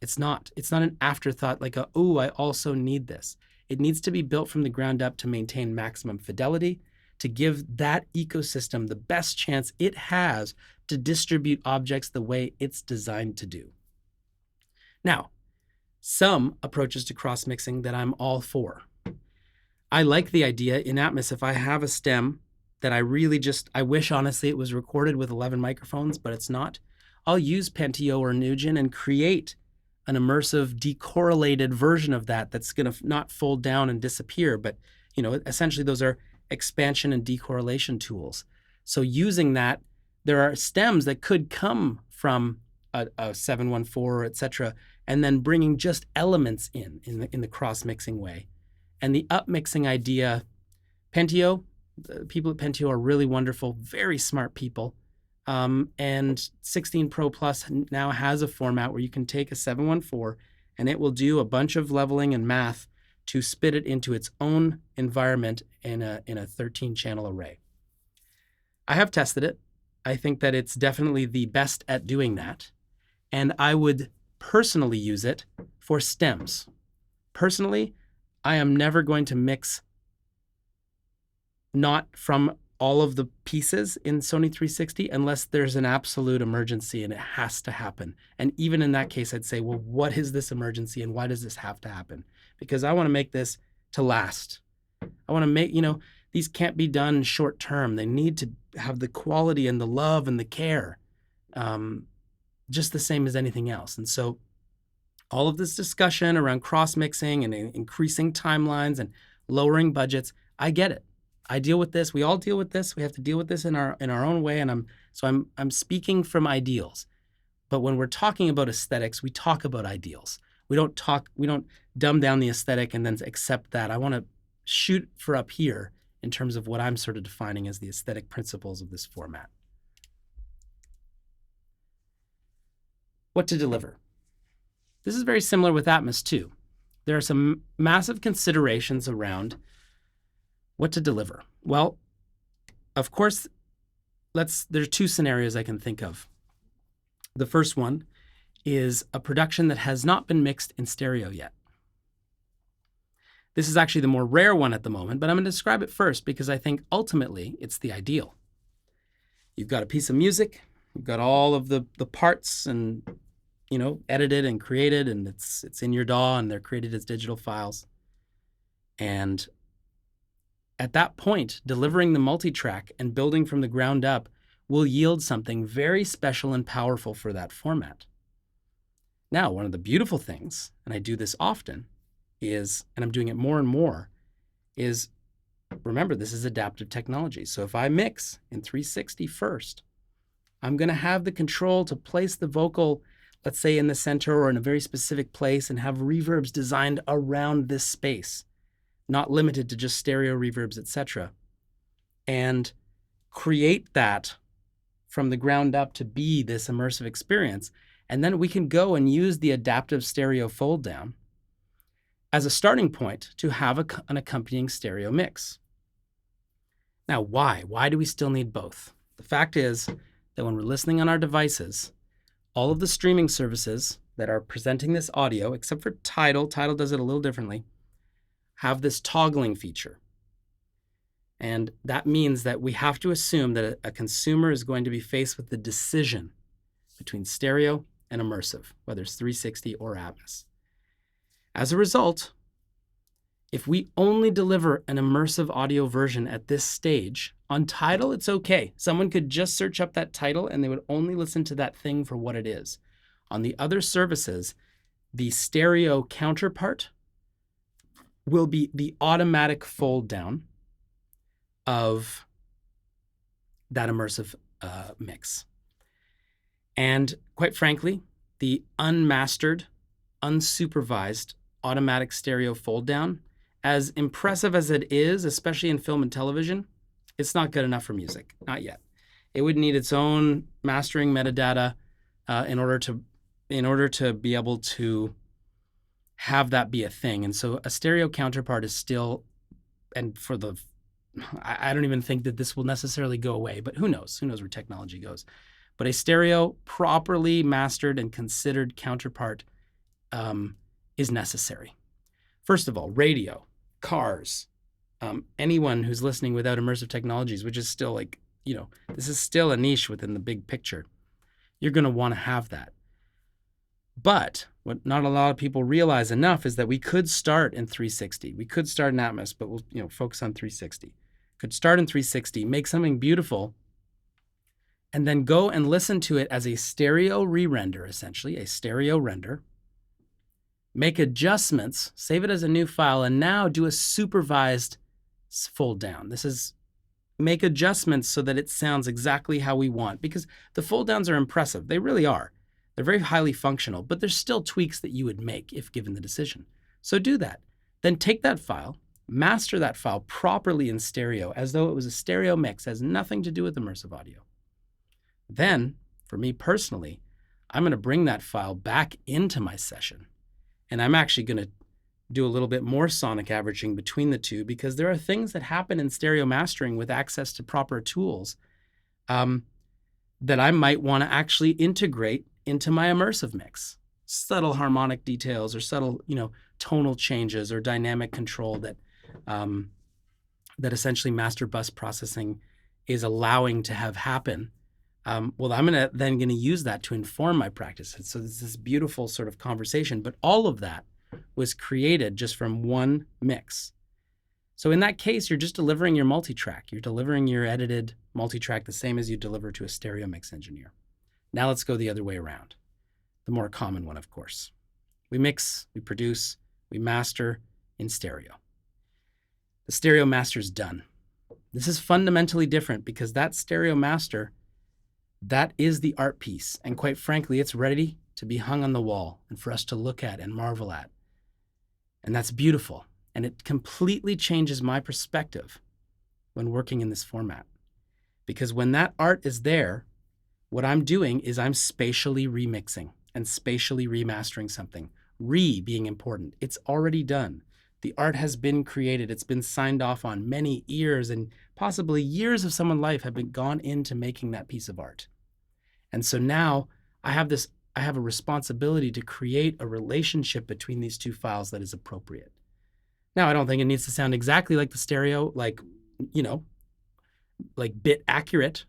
It's not. It's not an afterthought like I also need this. It needs to be built from the ground up to maintain maximum fidelity, to give that ecosystem the best chance it has to distribute objects the way it's designed to do. Now, some approaches to cross-mixing that I'm all for. I like the idea in Atmos, if I have a stem that I wish honestly it was recorded with 11 microphones, but it's not, I'll use Pentio or Nugent and create an immersive decorrelated version of that that's going to not fold down and disappear, but essentially those are expansion and decorrelation tools. So using that, there are stems that could come from a 714, etc., and then bringing just elements in the cross-mixing way. And the up-mixing idea, Pentio, the people at Pentio are really wonderful, very smart people. And 16 Pro Plus now has a format where you can take a 714 and it will do a bunch of leveling and math to spit it into its own environment in a 13-channel array. I have tested it. I think that it's definitely the best at doing that. And I would personally use it for stems. Personally, I am never going to mix not from all of the pieces in Sony 360 unless there's an absolute emergency and it has to happen. And even in that case, I'd say, well, what is this emergency and why does this have to happen? Because I want to make this to last. I want to make, these can't be done short term. They need to have the quality and the love and the care, just the same as anything else. And so all of this discussion around cross-mixing and increasing timelines and lowering budgets, I get it. I deal with this. We all deal with this. We have to deal with this in our own way. And I'm speaking from ideals. But when we're talking about aesthetics, we talk about ideals. We don't dumb down the aesthetic and then accept that. I want to shoot for up here in terms of what I'm sort of defining as the aesthetic principles of this format. What to deliver? This is very similar with Atmos too. There are some massive considerations around what to deliver. Well, of course, there are two scenarios I can think of. The first one is a production that has not been mixed in stereo yet. This is actually the more rare one at the moment, but I'm going to describe it first because I think ultimately it's the ideal. You've got a piece of music, you've got all of the parts and edited and created, and it's in your DAW and they're created as digital files. And at that point, delivering the multi-track and building from the ground up will yield something very special and powerful for that format. Now, one of the beautiful things, and I do this often, and I'm doing it more and more, is remember, this is adaptive technology. So if I mix in 360 first, I'm going to have the control to place the vocal, let's say in the center or in a very specific place, and have reverbs designed around this space, not limited to just stereo reverbs, etc. and create that from the ground up to be this immersive experience. And then we can go and use the adaptive stereo fold down as a starting point to have an accompanying stereo mix. Now, why? Why do we still need both? The fact is that when we're listening on our devices, all of the streaming services that are presenting this audio, except for Tidal does it a little differently, have this toggling feature. And that means that we have to assume that a consumer is going to be faced with the decision between stereo and immersive, whether it's 360 or Atmos. As a result, if we only deliver an immersive audio version at this stage, on Tidal, it's okay. Someone could just search up that title and they would only listen to that thing for what it is. On the other services, the stereo counterpart will be the automatic fold down of that immersive mix. And quite frankly, the unmastered, unsupervised automatic stereo fold down, as impressive as it is, especially in film and television, it's not good enough for music, not yet. It would need its own mastering metadata in order to be able to have that be a thing. And so a stereo counterpart is still, and for the, I don't even think that this will necessarily go away, but who knows? Who knows where technology goes? But a stereo properly mastered and considered counterpart is necessary. First of all, radio, cars, anyone who's listening without immersive technologies, which is still this is still a niche within the big picture. You're going to want to have that. But what not a lot of people realize enough is that we could start in 360. We could start in Atmos, but we'll focus on 360. Could start in 360, make something beautiful, and then go and listen to it as a stereo re-render, essentially, a stereo render. Make adjustments, save it as a new file, and now do a supervised fold down. This is make adjustments so that it sounds exactly how we want, because the fold downs are impressive. They really are. They're very highly functional, but there's still tweaks that you would make if given the decision. So do that. Then take that file, master that file properly in stereo as though it was a stereo mix, has nothing to do with immersive audio. Then, for me personally, I'm going to bring that file back into my session. And I'm actually going to do a little bit more sonic averaging between the two, because there are things that happen in stereo mastering with access to proper tools that I might want to actually integrate into my immersive mix. Subtle harmonic details or subtle, tonal changes or dynamic control that essentially master bus processing is allowing to have happen. Well, I'm going to use that to inform my practices. So there's this beautiful sort of conversation, but all of that was created just from one mix. So in that case, you're just delivering your multi-track. You're delivering your edited multi-track the same as you deliver to a stereo mix engineer. Now let's go the other way around. The more common one, of course. We mix, we produce, we master in stereo. The stereo master's done. This is fundamentally different because that stereo master, that is the art piece. And quite frankly, it's ready to be hung on the wall and for us to look at and marvel at. And that's beautiful. And it completely changes my perspective when working in this format. Because when that art is there, what I'm doing is I'm spatially remixing and spatially remastering something. Being important. It's already done. The art has been created. It's been signed off on. Many years and possibly years of someone's life have been gone into making that piece of art. And so now I have a responsibility to create a relationship between these two files that is appropriate. Now, I don't think it needs to sound exactly like the stereo, like bit accurate,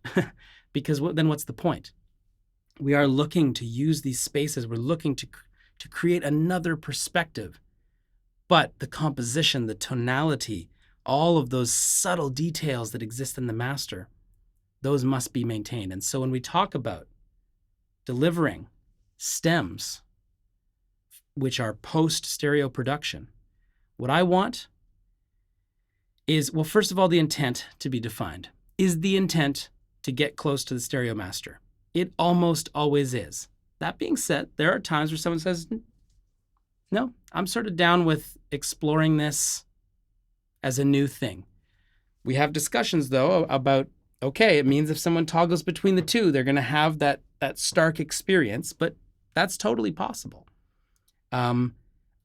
because then what's the point? We are looking to use these spaces. We're looking to create another perspective. But the composition, the tonality, all of those subtle details that exist in the master, those must be maintained. And so when we talk about delivering stems, which are post-stereo production, what I want is, well, first of all, the intent to be defined. Is the intent to get close to the stereo master? It almost always is. That being said, there are times where someone says, no, I'm sort of down with exploring this as a new thing. We have discussions though about, okay, it means if someone toggles between the two, they're going to have that stark experience, but that's totally possible.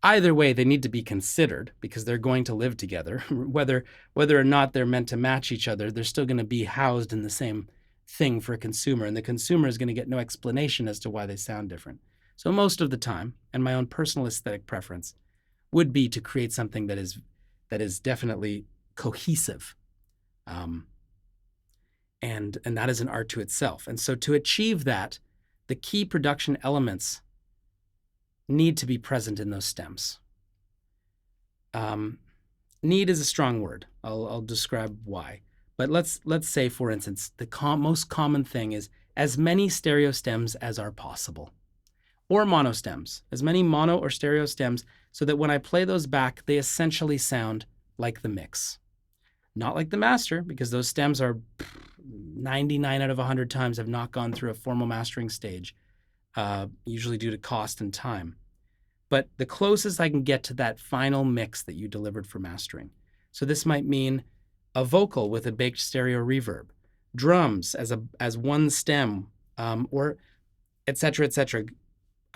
Either way, they need to be considered because they're going to live together. whether or not they're meant to match each other, they're still going to be housed in the same thing for a consumer, and the consumer is going to get no explanation as to why they sound different. So most of the time, and my own personal aesthetic preference would be to create something that is definitely cohesive, and that is an art to itself. And so to achieve that, the key production elements need to be present in those stems. Need is a strong word. I'll describe why. But let's say, for instance, the most common thing is as many stereo stems as are possible, or mono stems, as many mono or stereo stems, so that when I play those back, they essentially sound like the mix. Not like the master, because those stems are 99 out of 100 times have not gone through a formal mastering stage, usually due to cost and time. But the closest I can get to that final mix that you delivered for mastering. So this might mean a vocal with a baked stereo reverb, drums as one stem, or et cetera, et cetera.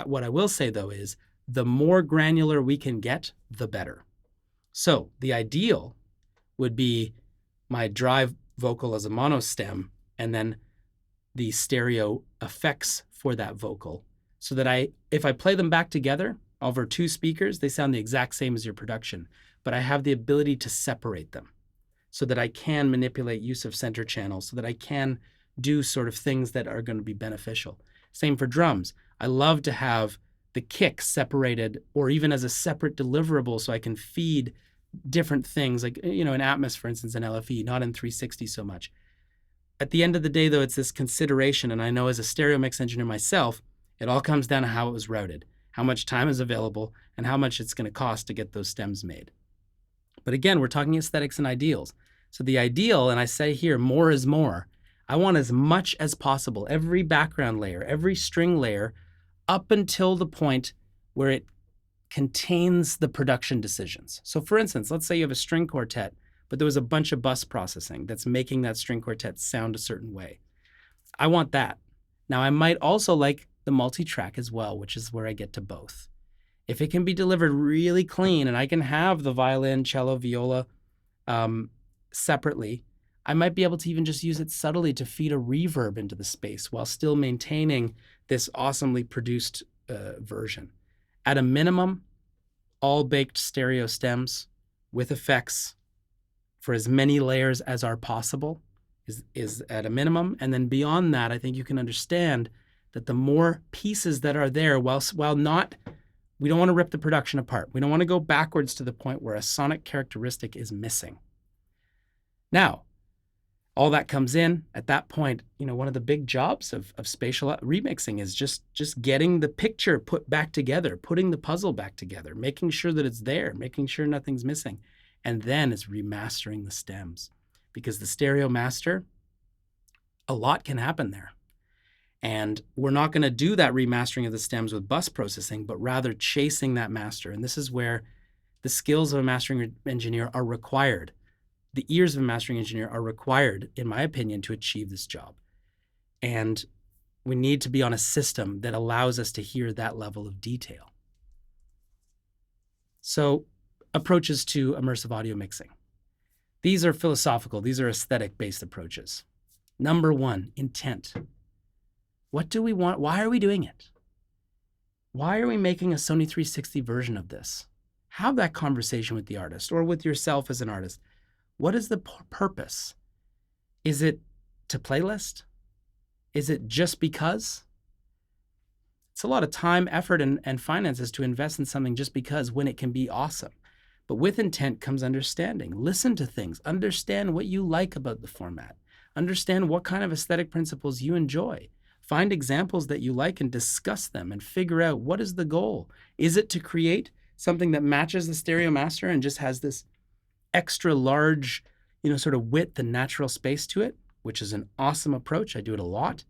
What I will say, though, is the more granular we can get, the better. So the ideal would be my drive vocal as a mono stem, and then the stereo effects for that vocal, so that if I play them back together over two speakers, they sound the exact same as your production, but I have the ability to separate them so that I can manipulate use of center channels, so that I can do sort of things that are going to be beneficial. Same for drums. I love to have the kick separated, or even as a separate deliverable, so I can feed different things, like, in Atmos, for instance, in LFE, not in 360 so much. At the end of the day, though, it's this consideration, and I know as a stereo mix engineer myself, it all comes down to how it was routed, how much time is available, and how much it's going to cost to get those stems made. But again, we're talking aesthetics and ideals. So the ideal, and I say here, more is more. I want as much as possible, every background layer, every string layer, up until the point where it contains the production decisions. So for instance, let's say you have a string quartet, but there was a bunch of bus processing that's making that string quartet sound a certain way. I want that. Now, I might also like the multi-track as well, which is where I get to both. If it can be delivered really clean and I can have the violin, cello, viola separately, I might be able to even just use it subtly to feed a reverb into the space while still maintaining this awesomely produced version. At a minimum, all baked stereo stems with effects for as many layers as are possible is at a minimum. And then beyond that, I think you can understand that the more pieces that are there, while not, we don't want to rip the production apart. We don't want to go backwards to the point where a sonic characteristic is missing. Now, all that comes in at that point. One of the big jobs of spatial remixing is just getting the picture put back together, putting the puzzle back together, making sure that it's there, making sure nothing's missing. And then is remastering the stems, because the stereo master, a lot can happen there. And we're not going to do that remastering of the stems with bus processing, but rather chasing that master. And this is where the skills of a mastering engineer are required. The ears of a mastering engineer are required, in my opinion, to achieve this job. And we need to be on a system that allows us to hear that level of detail. So, approaches to immersive audio mixing. These are philosophical, these are aesthetic-based approaches. Number one, intent. What do we want? Why are we doing it? Why are we making a Sony 360 version of this? Have that conversation with the artist or with yourself as an artist. What is the purpose? Is it to playlist? Is it just because? It's a lot of time, effort, and finances to invest in something just because, when it can be awesome. But with intent comes understanding. Listen to things. Understand what you like about the format. Understand what kind of aesthetic principles you enjoy. Find examples that you like and discuss them and figure out, what is the goal? Is it to create something that matches the stereo master and just has this extra large, sort of width and natural space to it, which is an awesome approach. I do it a lot.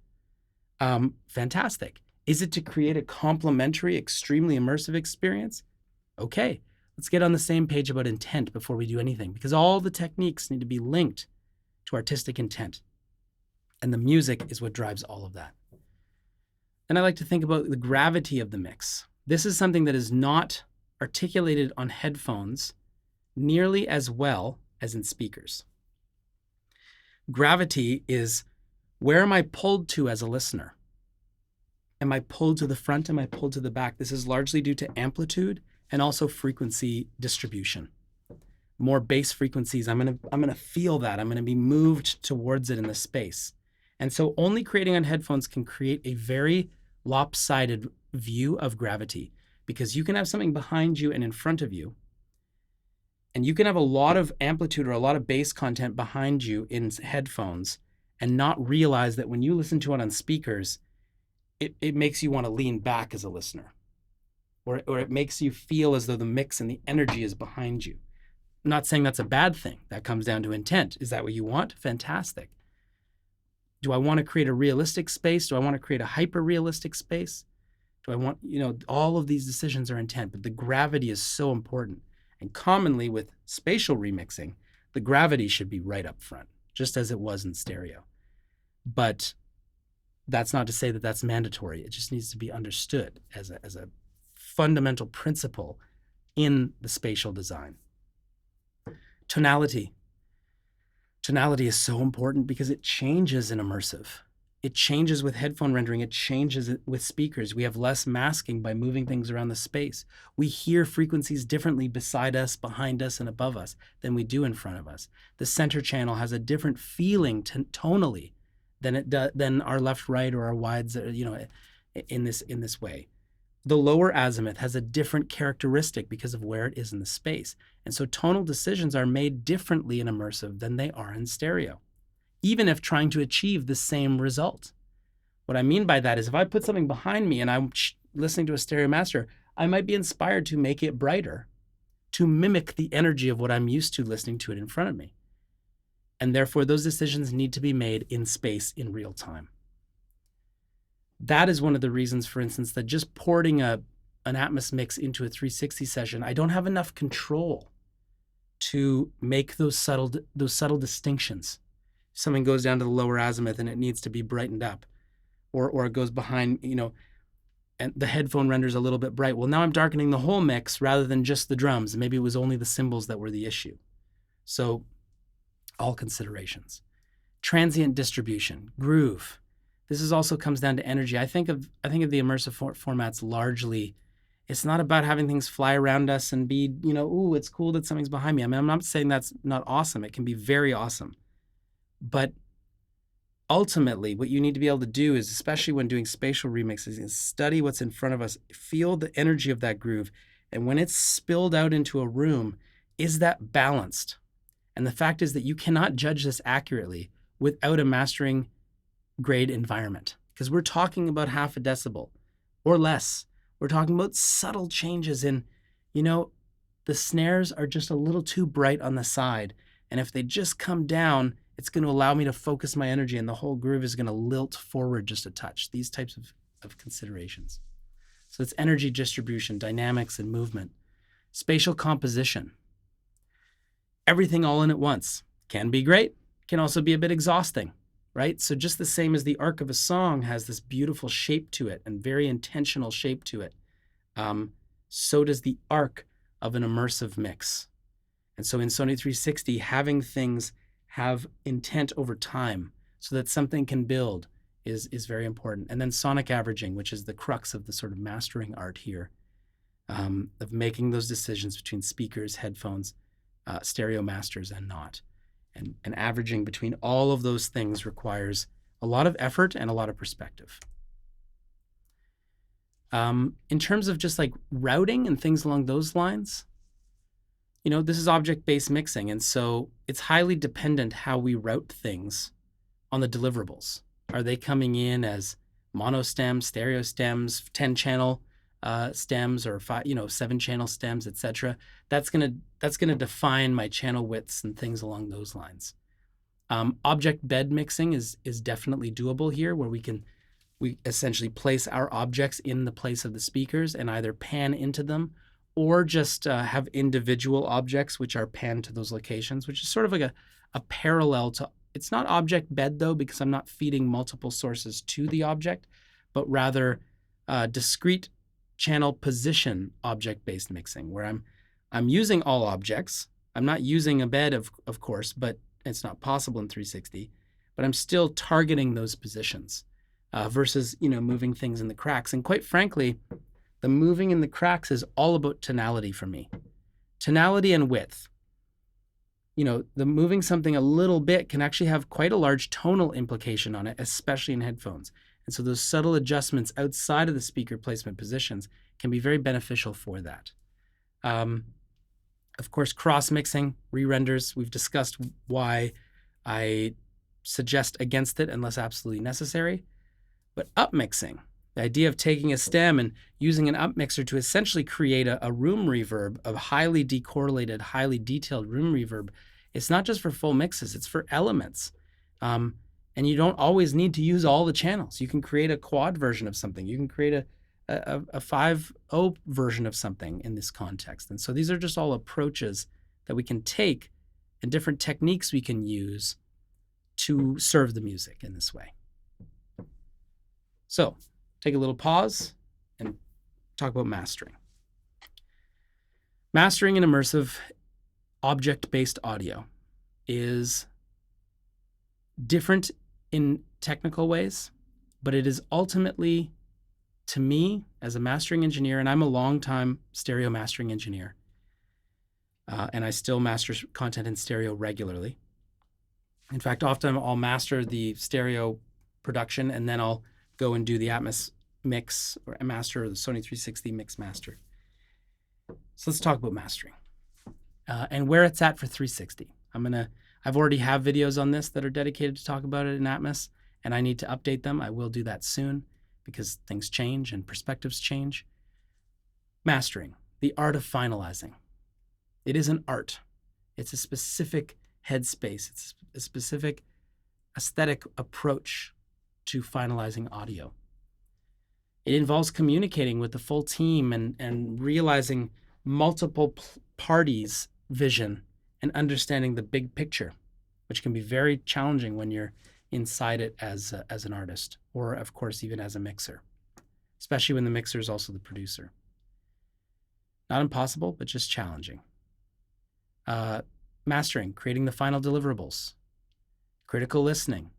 Fantastic. Is it to create a complementary, extremely immersive experience? Okay, Let's get on the same page about intent before we do anything, because all the techniques need to be linked to artistic intent. And the music is what drives all of that. And I like to think about the gravity of the mix. This is something that is not articulated on headphones nearly as well as in speakers. Gravity is, where am I pulled to as a listener? Am I pulled to the front? Am I pulled to the back? This is largely due to amplitude and also frequency distribution. More bass frequencies, I'm gonna feel that. I'm gonna be moved towards it in the space. And so only creating on headphones can create a very lopsided view of gravity, because you can have something behind you and in front of you, and you can have a lot of amplitude or a lot of bass content behind you in headphones and not realize that when you listen to it on speakers, it makes you want to lean back as a listener, or it makes you feel as though the mix and the energy is behind you. I'm not saying that's a bad thing. That comes down to intent. Is that what you want? Fantastic. Do I want to create a realistic space? Do I want to create a hyper-realistic space? Do I want, all of these decisions are intent, but the gravity is so important. And commonly with spatial remixing, the gravity should be right up front, just as it was in stereo. But that's not to say that that's mandatory. It just needs to be understood as a fundamental principle in the spatial design. Tonality. Tonality is so important because it changes in immersive. It changes with headphone rendering. It changes with speakers. We have less masking by moving things around the space. We hear frequencies differently beside us, behind us, and above us than we do in front of us. The center channel has a different feeling tonally than our left, right, or our wides, in this way. The lower azimuth has a different characteristic because of where it is in the space. And so tonal decisions are made differently in immersive than they are in stereo, even if trying to achieve the same result. What I mean by that is if I put something behind me and I'm listening to a stereo master, I might be inspired to make it brighter, to mimic the energy of what I'm used to listening to it in front of me. And therefore, those decisions need to be made in space in real time. That is one of the reasons, for instance, that just porting an Atmos mix into a 360 session, I don't have enough control to make those subtle distinctions. Something goes down to the lower azimuth and it needs to be brightened up, or it goes behind, and the headphone renders a little bit bright. Well, now I'm darkening the whole mix rather than just the drums. Maybe it was only the cymbals that were the issue. So all considerations. Transient distribution, groove. This also comes down to energy. I think of the immersive formats largely. It's not about having things fly around us and be, ooh, it's cool that something's behind me. I mean, I'm not saying that's not awesome. It can be very awesome. But ultimately, what you need to be able to do is, especially when doing spatial remixes, is study what's in front of us, feel the energy of that groove. And when it's spilled out into a room, is that balanced? And the fact is that you cannot judge this accurately without a mastering grade environment, because we're talking about half a decibel or less. We're talking about subtle changes in, the snares are just a little too bright on the side. And if they just come down, it's going to allow me to focus my energy and the whole groove is going to lilt forward just a touch. These types of considerations. So it's energy distribution, dynamics, and movement. Spatial composition. Everything all in at once can be great, can also be a bit exhausting, right? So just the same as the arc of a song has this beautiful shape to it and very intentional shape to it, so does the arc of an immersive mix. And so in Sony 360, having things have intent over time so that something can build is very important. And then sonic averaging, which is the crux of the sort of mastering art here, of making those decisions between speakers, headphones, stereo masters, and not. And averaging between all of those things requires a lot of effort and a lot of perspective. In terms of just like routing and things along those lines, this is object-based mixing. And so it's highly dependent how we route things on the deliverables. Are they coming in as mono stems, stereo stems, 10-channel stems, or 7-channel stems, etc.? That's gonna define my channel widths and things along those lines. Object bed mixing is definitely doable here, where we essentially place our objects in the place of the speakers and either pan into them or just have individual objects which are panned to those locations, which is sort of like a parallel to, it's not object bed though, because I'm not feeding multiple sources to the object, but rather discrete channel position object-based mixing, where I'm using all objects. I'm not using a bed, of course, but it's not possible in 360, but I'm still targeting those positions versus, moving things in the cracks. And quite frankly, the moving in the cracks is all about tonality for me. Tonality and width. The moving something a little bit can actually have quite a large tonal implication on it, especially in headphones. And so those subtle adjustments outside of the speaker placement positions can be very beneficial for that. Of course, cross-mixing, re-renders, we've discussed why I suggest against it unless absolutely necessary. But upmixing, the idea of taking a stem and using an upmixer to essentially create a room reverb, of highly decorrelated, highly detailed room reverb, it's not just for full mixes, it's for elements. And you don't always need to use all the channels. You can create a quad version of something. You can create a 5.0 version of something in this context. And so these are just all approaches that we can take and different techniques we can use to serve the music in this way. So take a little pause and talk about mastering. Mastering in immersive object-based audio is different in technical ways, but it is ultimately, to me, as a mastering engineer, and I'm a long-time stereo mastering engineer, and I still master content in stereo regularly. In fact, often I'll master the stereo production, and then I'll go and do the Atmos mix or master, or the Sony 360 mix master. So let's talk about mastering and where it's at for 360. I've already have videos on this that are dedicated to talk about it in Atmos, and I need to update them. I will do that soon because things change and perspectives change. Mastering, the art of finalizing. It is an art. It's a specific headspace. It's a specific aesthetic approach to finalizing audio. It involves communicating with the full team and realizing multiple parties' vision and understanding the big picture, which can be very challenging when you're inside it as an artist, or of course even as a mixer, especially when the mixer is also the producer. Not impossible, but just challenging. Mastering, creating the final deliverables, critical listening,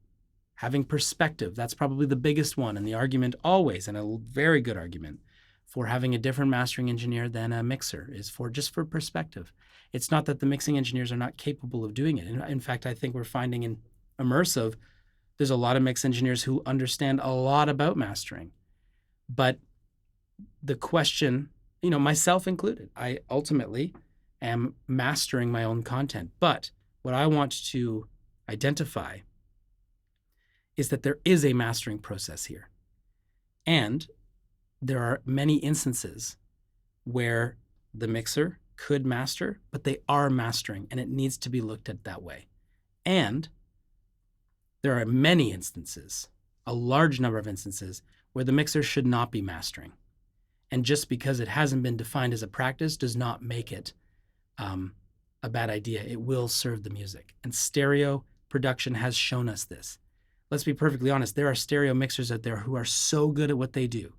having perspective. That's probably the biggest one, and the argument always, and a very good argument, for having a different mastering engineer than a mixer is just for perspective. It's not that the mixing engineers are not capable of doing it. In fact, I think we're finding in immersive, there's a lot of mix engineers who understand a lot about mastering. But the question, myself included, I ultimately am mastering my own content. But what I want to identify is that there is a mastering process here. And there are many instances where the mixer could master, but they are mastering, and it needs to be looked at that way. And there are many instances, a large number of instances, where the mixer should not be mastering. And just because it hasn't been defined as a practice does not make it a bad idea. It will serve the music. And stereo production has shown us this. Let's be perfectly honest, there are stereo mixers out there who are so good at what they do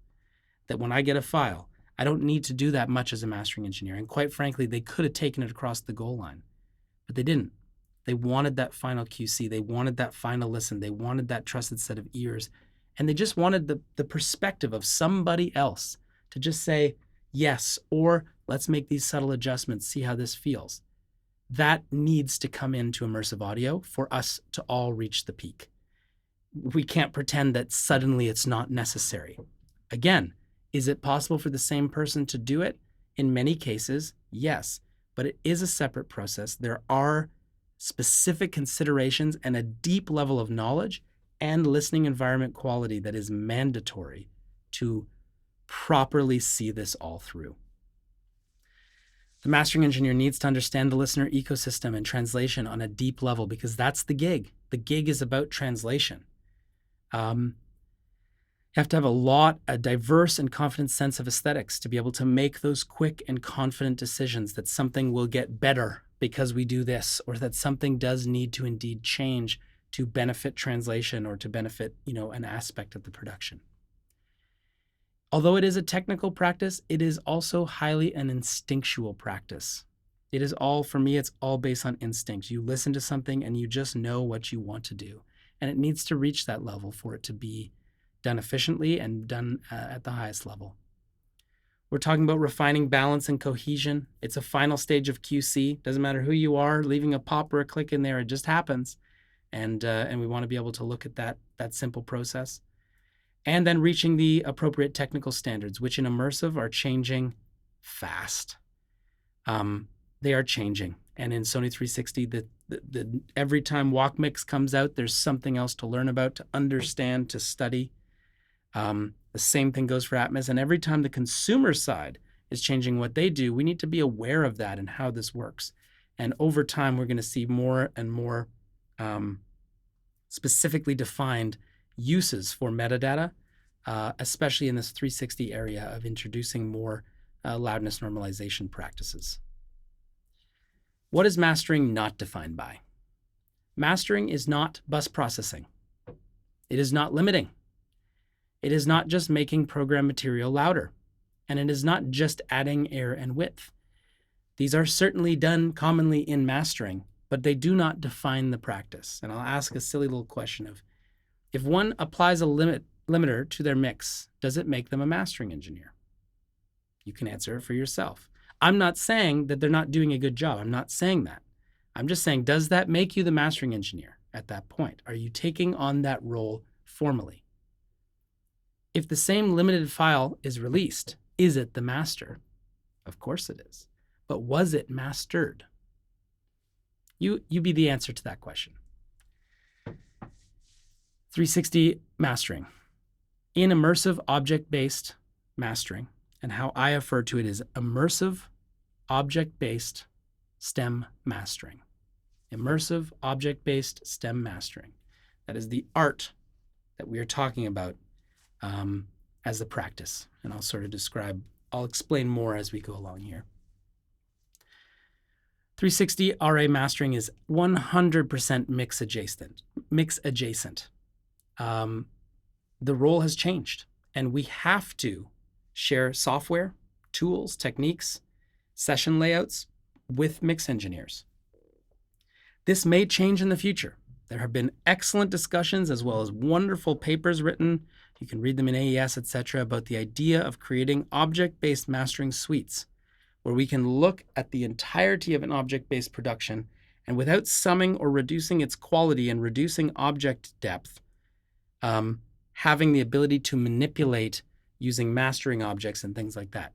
that when I get a file, I don't need to do that much as a mastering engineer. And quite frankly, they could have taken it across the goal line, but they didn't. They wanted that final QC. They wanted that final listen. They wanted that trusted set of ears. And they just wanted the perspective of somebody else to just say, yes, or let's make these subtle adjustments, see how this feels. That needs to come into immersive audio for us to all reach the peak. We can't pretend that suddenly it's not necessary. Again, is it possible for the same person to do it? In many cases, yes, but it is a separate process. There are specific considerations and a deep level of knowledge and listening environment quality that is mandatory to properly see this all through. The mastering engineer needs to understand the listener ecosystem and translation on a deep level, because that's the gig. The gig is about translation. You have to have a diverse and confident sense of aesthetics to be able to make those quick and confident decisions that something will get better because we do this, or that something does need to indeed change to benefit translation or to benefit, an aspect of the production. Although it is a technical practice, it is also highly an instinctual practice. It is all, for me, it's all based on instinct. You listen to something and you just know what you want to do. And it needs to reach that level for it to be done efficiently and done at the highest level. We're talking about refining balance and cohesion. It's a final stage of QC. Doesn't matter who you are, leaving a pop or a click in there, it just happens. And we want to be able to look at that simple process. And then reaching the appropriate technical standards, which in immersive are changing fast. They are changing. And in Sony 360, every time Walk Mix comes out, there's something else to learn about, to understand, to study. The same thing goes for Atmos. And every time the consumer side is changing what they do, we need to be aware of that and how this works. And over time, we're going to see more and more specifically defined uses for metadata, especially in this 360 area of introducing more loudness normalization practices. What is mastering not defined by? Mastering is not bus processing. It is not limiting. It is not just making program material louder. And it is not just adding air and width. These are certainly done commonly in mastering, but they do not define the practice. And I'll ask a silly little question of, if one applies a limiter to their mix, does it make them a mastering engineer? You can answer it for yourself. I'm not saying that they're not doing a good job. I'm not saying that. I'm just saying, does that make you the mastering engineer at that point? Are you taking on that role formally? If the same limited file is released, is it the master? Of course it is. But was it mastered? You be the answer to that question. 360 mastering. In immersive object-based mastering, and how I refer to it is immersive object-based STEM mastering. Immersive object-based STEM mastering. That is the art that we are talking about as the practice. And I'll explain more as we go along here. 360 RA mastering is 100% mix adjacent. The role has changed, and we have to share software, tools, techniques, session layouts with mix engineers. This may change in the future. There have been excellent discussions as well as wonderful papers written. You can read them in AES, etc., about the idea of creating object-based mastering suites, where we can look at the entirety of an object-based production and without summing or reducing its quality and reducing object depth, having the ability to manipulate using mastering objects and things like that.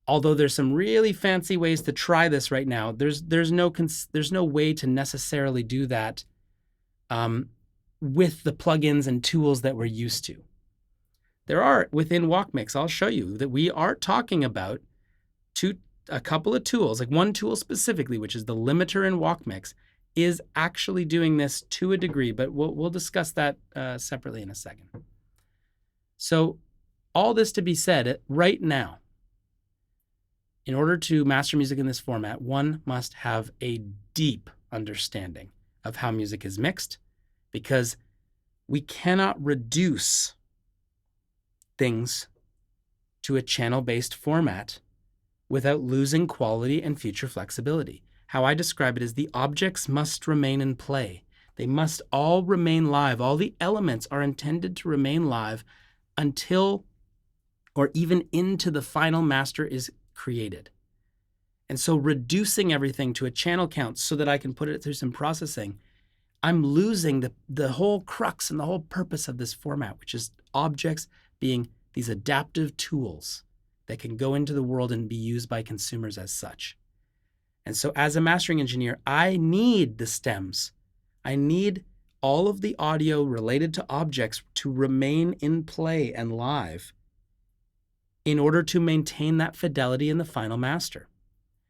Although there's some really fancy ways to try this right now, there's no way to necessarily do that with the plugins and tools that we're used to. There are within WalkMix, I'll show you that we are talking about a couple of tools, like one tool specifically, which is the limiter in WalkMix, is actually doing this to a degree, but we'll discuss that separately in a second. So all this to be said, right now, in order to master music in this format, one must have a deep understanding of how music is mixed, because we cannot reduce things to a channel-based format without losing quality and future flexibility. How I describe it is the objects must remain in play. They must all remain live. All the elements are intended to remain live until or even into the final master is created. And so reducing everything to a channel count so that I can put it through some processing, I'm losing the whole crux and the whole purpose of this format, which is objects being these adaptive tools that can go into the world and be used by consumers as such. And so as a mastering engineer, I need the stems. I need all of the audio related to objects to remain in play and live in order to maintain that fidelity in the final master.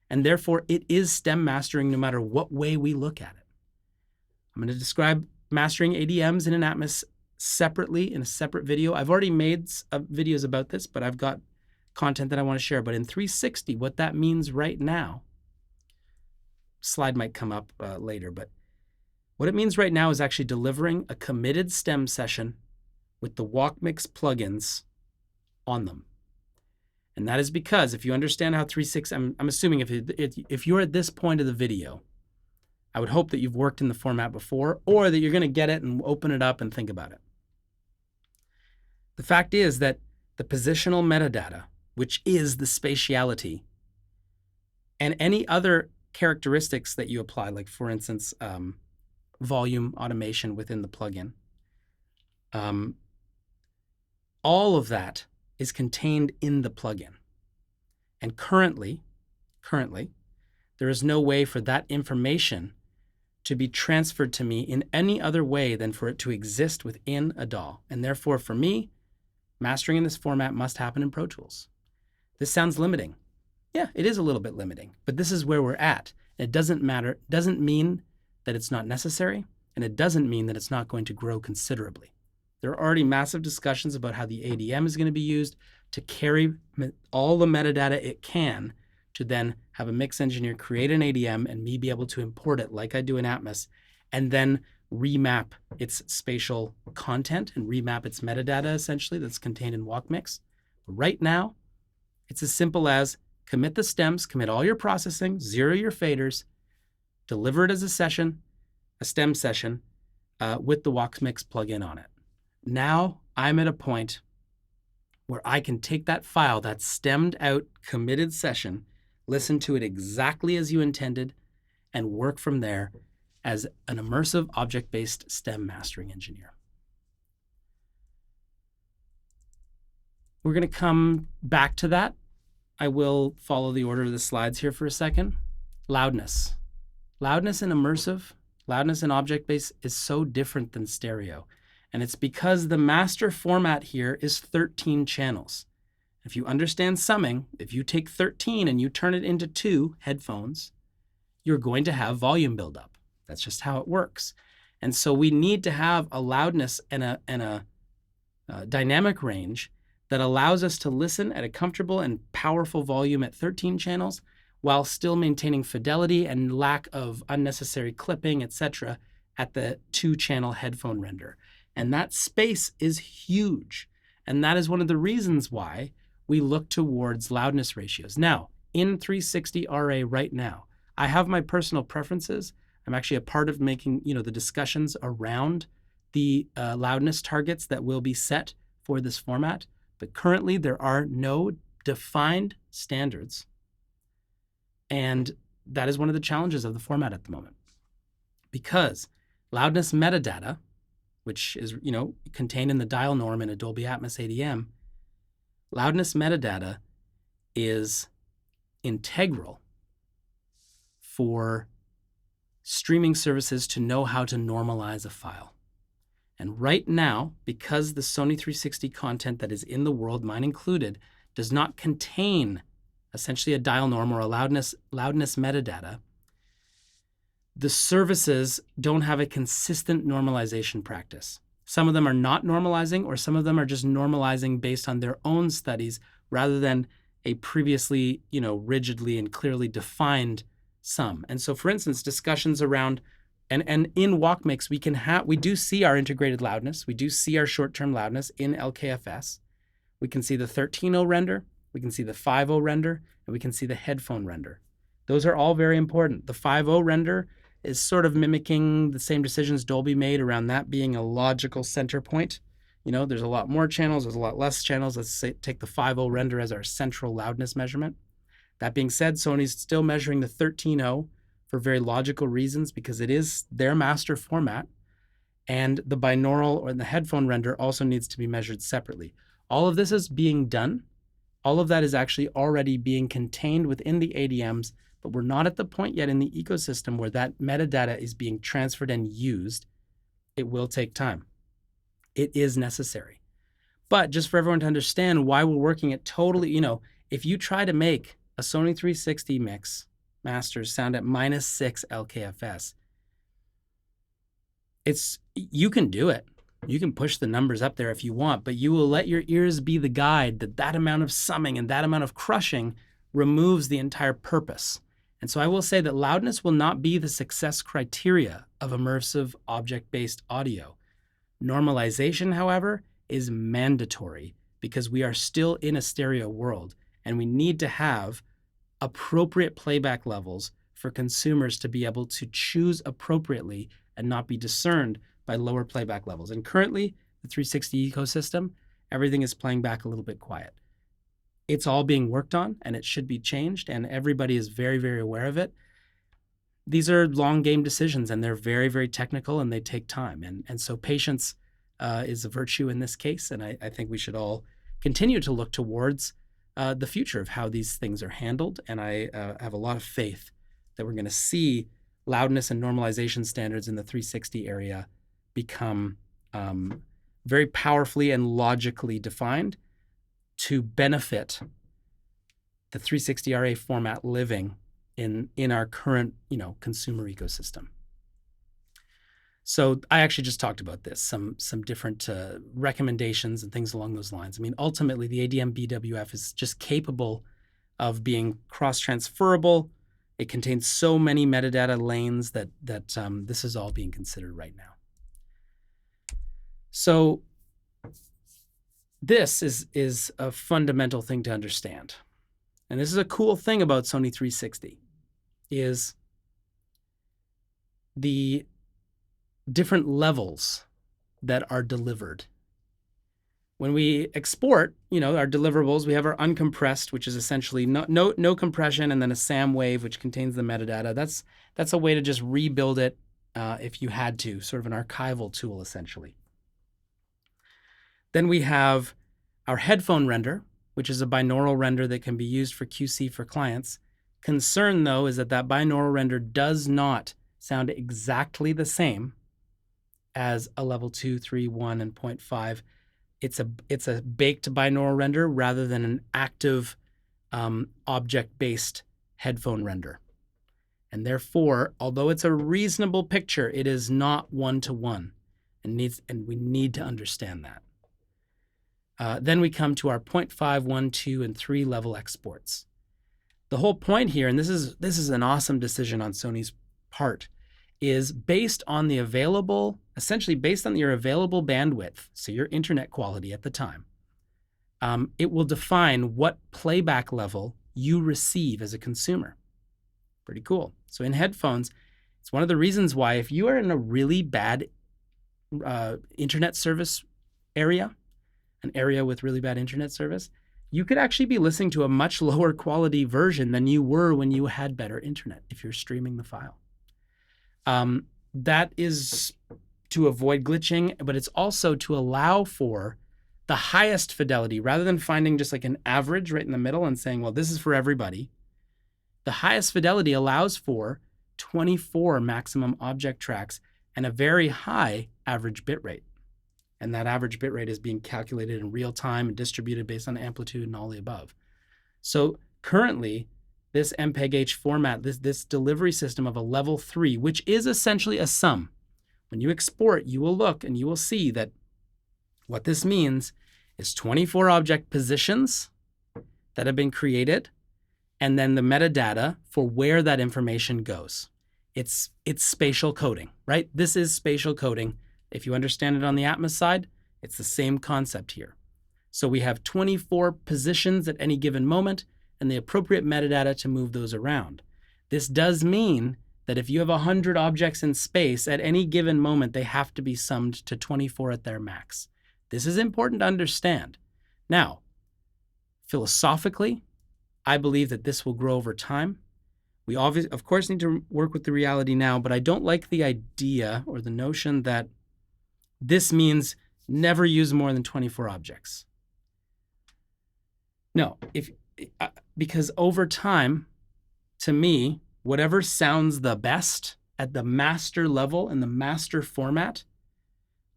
And therefore, it is stem mastering no matter what way we look at it. I'm going to describe mastering ADMs in an Atmos separately in a separate video. I've already made videos about this, but I've got content that I want to share. But in 360, what that means right now, slide might come up later, but what it means right now is actually delivering a committed stem session with the WalkMix plugins on them. And that is because if you understand how 360, I'm assuming if you're at this point of the video, I would hope that you've worked in the format before, or that you're going to get it and open it up and think about it. The fact is that the positional metadata, which is the spatiality, and any other characteristics that you apply, like for instance, volume automation within the plugin, all of that is contained in the plugin. And currently, there is no way for that information to be transferred to me in any other way than for it to exist within a DAW. And therefore, for me, mastering in this format must happen in Pro Tools. This sounds limiting. Yeah, it is a little bit limiting, but this is where we're at. It doesn't matter, doesn't mean that it's not necessary, and it doesn't mean that it's not going to grow considerably. There are already massive discussions about how the ADM is going to be used to carry all the metadata it can to then have a mix engineer create an ADM and me be able to import it like I do in Atmos and then remap its spatial content and remap its metadata essentially that's contained in WalkMix. Right now, it's as simple as commit the stems, commit all your processing, zero your faders, deliver it as a session, a stem session with the WalkMix plugin on it. Now I'm at a point where I can take that file, that stemmed out committed session, listen to it exactly as you intended, and work from there as an immersive object-based stem mastering engineer. We're going to come back to that. I will follow the order of the slides here for a second. Loudness. Loudness in immersive, loudness in object-based is so different than stereo. And it's because the master format here is 13 channels. If you understand summing, if you take 13 and you turn it into 2 headphones, you're going to have volume buildup. That's just how it works. And so we need to have a loudness and a dynamic range that allows us to listen at a comfortable and powerful volume at 13 channels while still maintaining fidelity and lack of unnecessary clipping, etc., at the 2-channel headphone render. And that space is huge. And that is one of the reasons why we look towards loudness ratios. Now, in 360 RA right now, I have my personal preferences. I'm actually a part of making, the discussions around the loudness targets that will be set for this format. But currently there are no defined standards. And that is one of the challenges of the format at the moment. Because loudness metadata, which is, contained in the dial norm in a Dolby Atmos ADM, loudness metadata is integral for streaming services to know how to normalize a file. And right now, because the Sony 360 content that is in the world, mine included, does not contain essentially a dial norm or a loudness metadata, the services don't have a consistent normalization practice. Some of them are not normalizing, or some of them are just normalizing based on their own studies rather than a previously, rigidly and clearly defined sum. And so, for instance, discussions around, and in WalkMix, we do see our integrated loudness. We do see our short-term loudness in LKFS. We can see the 13.0 render, we can see the 5.0 render, and we can see the headphone render. Those are all very important. The 5.0 render is sort of mimicking the same decisions Dolby made around that being a logical center point. There's a lot more channels, there's a lot less channels. Let's take the 5.0 render as our central loudness measurement. That being said, Sony's still measuring the 13.0 for very logical reasons because it is their master format, and the binaural or the headphone render also needs to be measured separately. All of this is being done. All of that is actually already being contained within the ADMs, but we're not at the point yet in the ecosystem where that metadata is being transferred and used. It will take time. It is necessary. But just for everyone to understand why we're working at totally, if you try to make a Sony 360 mix masters sound at -6 LKFS, you can do it. You can push the numbers up there if you want, but you will let your ears be the guide that that amount of summing and that amount of crushing removes the entire purpose. And so I will say that loudness will not be the success criteria of immersive object-based audio. Normalization, however, is mandatory because we are still in a stereo world and we need to have appropriate playback levels for consumers to be able to choose appropriately and not be discerned by lower playback levels. And currently, the 360 ecosystem, everything is playing back a little bit quiet. It's all being worked on and it should be changed, and everybody is very, very aware of it. These are long game decisions and they're very, very technical and they take time. And so patience is a virtue in this case. And I think we should all continue to look towards the future of how these things are handled. And I have a lot of faith that we're going to see loudness and normalization standards in the 360 area become very powerfully and logically defined to benefit the 360RA format living in our current, consumer ecosystem. So I actually just talked about this, some different recommendations and things along those lines. I mean, ultimately, the ADM BWF is just capable of being cross-transferable. It contains so many metadata lanes that this is all being considered right now. So this is a fundamental thing to understand. And this is a cool thing about Sony 360 is the different levels that are delivered. When we export, our deliverables, we have our uncompressed, which is essentially no compression, and then a SAM wave, which contains the metadata. That's a way to just rebuild it if you had to, sort of an archival tool, essentially. Then we have our headphone render, which is a binaural render that can be used for QC for clients. Concern, though, is that binaural render does not sound exactly the same as a level 2, 3, 1, and 0.5. It's a baked binaural render rather than an active object-based headphone render. And therefore, although it's a reasonable picture, it is not one-to-one, and we need to understand that. Then we come to our 0.5, 1, 2, and 3 level exports. The whole point here, and this is an awesome decision on Sony's part, is based on the available, essentially based on your available bandwidth, so your internet quality at the time, it will define what playback level you receive as a consumer. Pretty cool. So in headphones, it's one of the reasons why if you are in a really bad internet service area, an area with really bad internet service, you could actually be listening to a much lower quality version than you were when you had better internet if you're streaming the file. That is to avoid glitching, but it's also to allow for the highest fidelity rather than finding just like an average right in the middle and saying, well, this is for everybody. The highest fidelity allows for 24 maximum object tracks and a very high average bitrate. And that average bitrate is being calculated in real time and distributed based on amplitude and all the above. So currently, this MPEG-H format, this delivery system of a level 3, which is essentially a sum. When you export, you will look and you will see that what this means is 24 object positions that have been created, and then the metadata for where that information goes. It's spatial coding, right? This is spatial coding. If you understand it on the Atmos side, it's the same concept here. So we have 24 positions at any given moment and the appropriate metadata to move those around. This does mean that if you have 100 objects in space, at any given moment, they have to be summed to 24 at their max. This is important to understand. Now, philosophically, I believe that this will grow over time. We obviously, of course, need to work with the reality now, but I don't like the idea or the notion that this means never use more than 24 objects. No, because over time, to me, whatever sounds the best at the master level and the master format,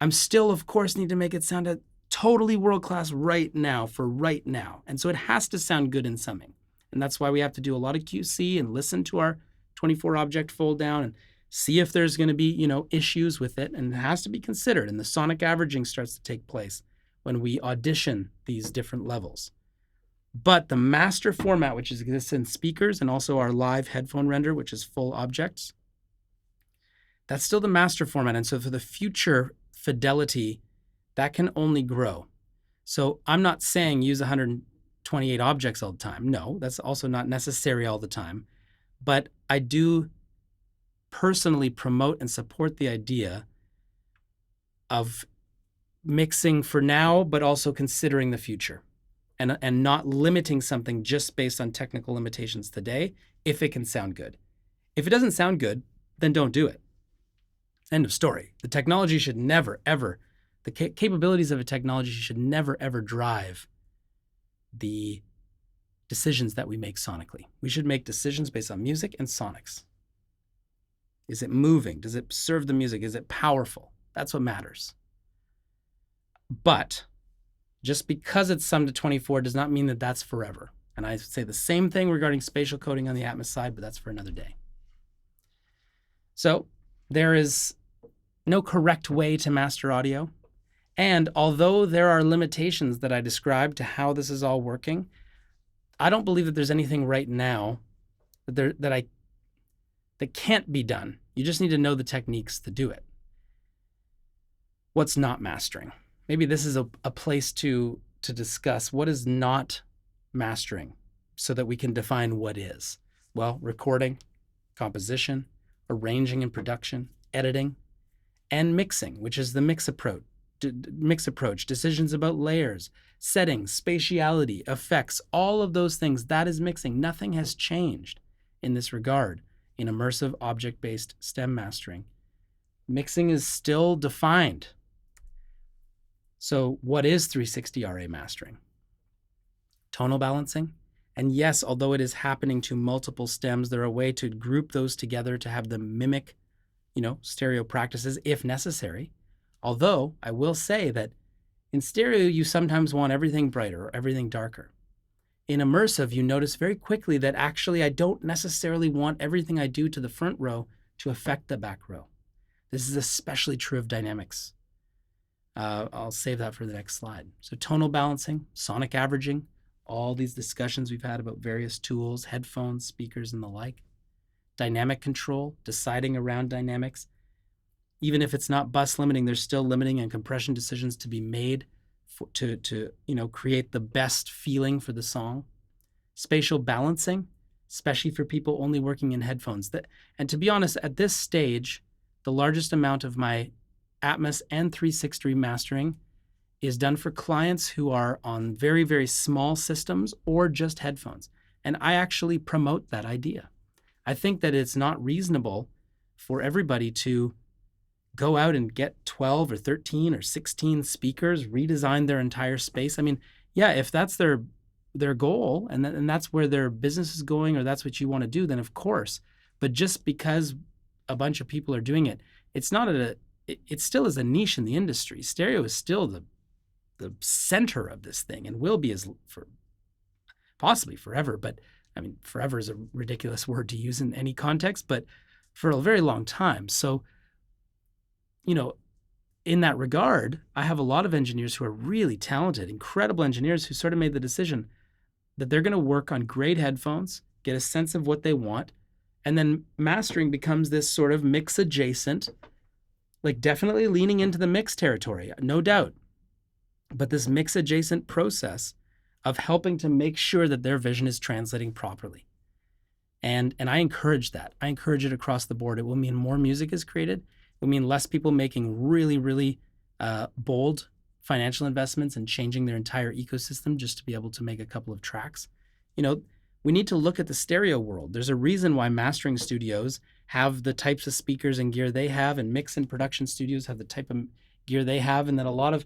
I'm still, of course, need to make it sound a totally world-class right now for right now. And so it has to sound good in summing. And that's why we have to do a lot of QC and listen to our 24 object fold down and see if there's going to be, issues with it, and it has to be considered. And the sonic averaging starts to take place when we audition these different levels. But the master format, which exists in speakers and also our live headphone render, which is full objects, that's still the master format. And so for the future fidelity, that can only grow. So I'm not saying use 128 objects all the time. No, that's also not necessary all the time. But I do personally promote and support the idea of mixing for now, but also considering the future, and not limiting something just based on technical limitations today if it can sound good. If it doesn't sound good, then don't do it. End of story. The technology should never, ever, the capabilities of a technology should never, ever drive the decisions that we make sonically. We should make decisions based on music and sonics. Is it moving? Does it serve the music? Is it powerful? That's what matters. But just because it's summed to 24 does not mean that that's forever. And I say the same thing regarding spatial coding on the Atmos side, but that's for another day. So there is no correct way to master audio. And although there are limitations that I described to how this is all working, I don't believe that there's anything right now that can't be done. You just need to know the techniques to do it. What's not mastering? Maybe this is a place to discuss what is not mastering so that we can define what is. Well, recording, composition, arranging and production, editing, and mixing, which is the mix approach, decisions about layers, settings, spatiality, effects, all of those things, that is mixing. Nothing has changed in this regard in immersive object-based STEM mastering. Mixing is still defined. So what is 360 RA mastering? Tonal balancing. And yes, although it is happening to multiple stems, there are a way to group those together to have them mimic, stereo practices if necessary. Although I will say that in stereo, you sometimes want everything brighter or everything darker. In immersive, you notice very quickly that actually I don't necessarily want everything I do to the front row to affect the back row. This is especially true of dynamics. I'll save that for the next slide. So tonal balancing, sonic averaging, all these discussions we've had about various tools, headphones, speakers, and the like. Dynamic control, deciding around dynamics. Even if it's not bus limiting, there's still limiting and compression decisions to be made to create the best feeling for the song. Spatial balancing, especially for people only working in headphones. And to be honest, at this stage, the largest amount of my Atmos and 360 mastering is done for clients who are on very, very small systems or just headphones. And I actually promote that idea. I think that it's not reasonable for everybody to go out and get 12 or 13 or 16 speakers, redesign their entire space. I mean, yeah, if that's their goal and that's where their business is going, or that's what you want to do, then of course. But just because a bunch of people are doing it, it's not it still is a niche in the industry. Stereo is still the center of this thing and will be for possibly forever. But I mean, forever is a ridiculous word to use in any context, but for a very long time. So, in that regard, I have a lot of engineers who are really talented, incredible engineers who sort of made the decision that they're going to work on great headphones, get a sense of what they want, and then mastering becomes this sort of mix adjacent, like definitely leaning into the mix territory, no doubt. But this mix adjacent process of helping to make sure that their vision is translating properly. And I encourage that. I encourage it across the board. It will mean more music is created. It will mean less people making really, really bold financial investments and changing their entire ecosystem just to be able to make a couple of tracks. We need to look at the stereo world. There's a reason why mastering studios have the types of speakers and gear they have, and mix and production studios have the type of gear they have, and that a lot of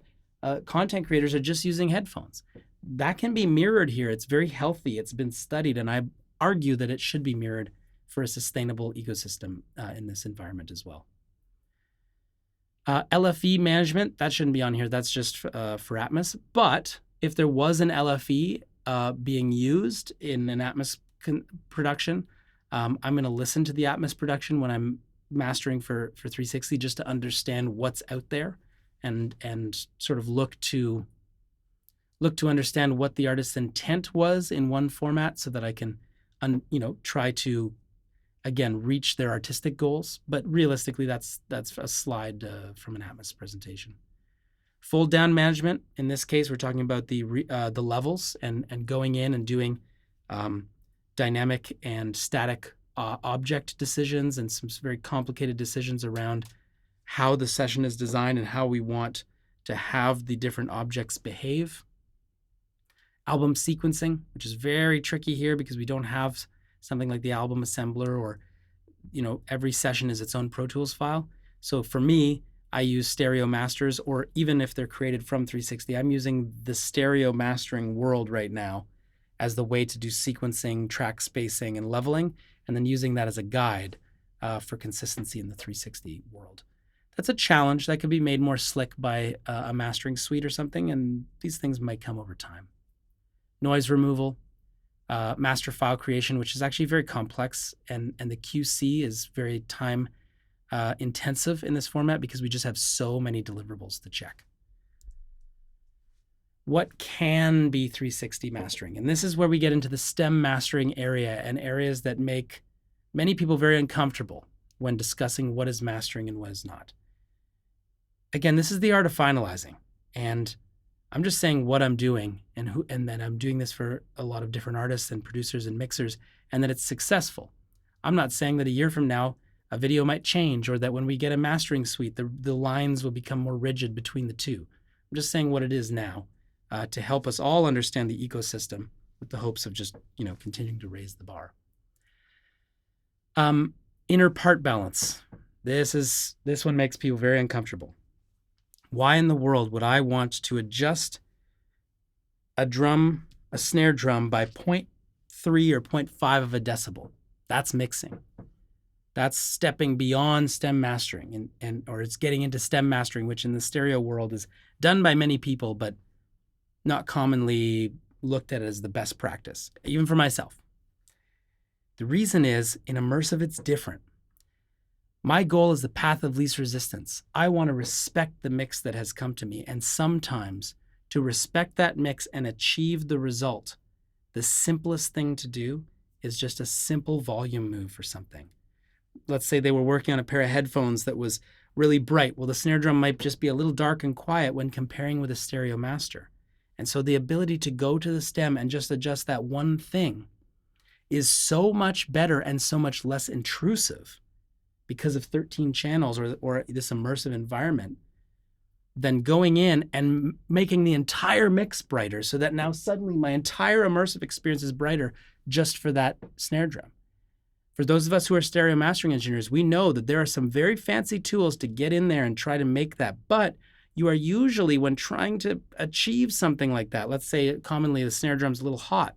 content creators are just using headphones. That can be mirrored here. It's very healthy. It's been studied, and I argue that it should be mirrored for a sustainable ecosystem in this environment as well. LFE management, that shouldn't be on here. That's just for Atmos. But if there was an LFE being used in an Atmos production, I'm going to listen to the Atmos production when I'm mastering for 360 just to understand what's out there and sort of look to understand what the artist's intent was in one format so that I can try to again reach their artistic goals. But realistically, that's a slide from an Atmos presentation. Fold down management. In this case, we're talking about the levels and going in and doing dynamic and static object decisions and some very complicated decisions around how the session is designed and how we want to have the different objects behave. Album sequencing, which is very tricky here because we don't have something like the album assembler, or every session is its own Pro Tools file. So for me, I use stereo masters, or even if they're created from 360, I'm using the stereo mastering world right now as the way to do sequencing, track spacing, and leveling, and then using that as a guide for consistency in the 360 world. That's a challenge that could be made more slick by a mastering suite or something, and these things might come over time. Noise removal, master file creation, which is actually very complex, and the QC is very time intensive in this format because we just have so many deliverables to check. What can be 360 mastering? And this is where we get into the stem mastering area, and areas that make many people very uncomfortable when discussing what is mastering and what is not. Again, this is the art of finalizing, and I'm just saying what I'm doing and that I'm doing this for a lot of different artists and producers and mixers, and that it's successful. I'm not saying that a year from now a video might change, or that when we get a mastering suite, the lines will become more rigid between the two. I'm just saying what it is now to help us all understand the ecosystem with the hopes of just continuing to raise the bar. Inner part balance. This one makes people very uncomfortable. Why in the world would I want to adjust a snare drum by 0.3 or 0.5 of a decibel? That's mixing. That's stepping beyond stem mastering, or it's getting into stem mastering, which in the stereo world is done by many people, but not commonly looked at as the best practice, even for myself. The reason is, in immersive, it's different. My goal is the path of least resistance. I want to respect the mix that has come to me, and sometimes to respect that mix and achieve the result, the simplest thing to do is just a simple volume move for something. Let's say they were working on a pair of headphones that was really bright. Well, the snare drum might just be a little dark and quiet when comparing with a stereo master. And so the ability to go to the stem and just adjust that one thing is so much better and so much less intrusive because of 13 channels or this immersive environment than going in and making the entire mix brighter, so that now suddenly my entire immersive experience is brighter just for that snare drum. For those of us who are stereo mastering engineers, we know that there are some very fancy tools to get in there and try to make that. But you are usually, when trying to achieve something like that, let's say commonly the snare drum's a little hot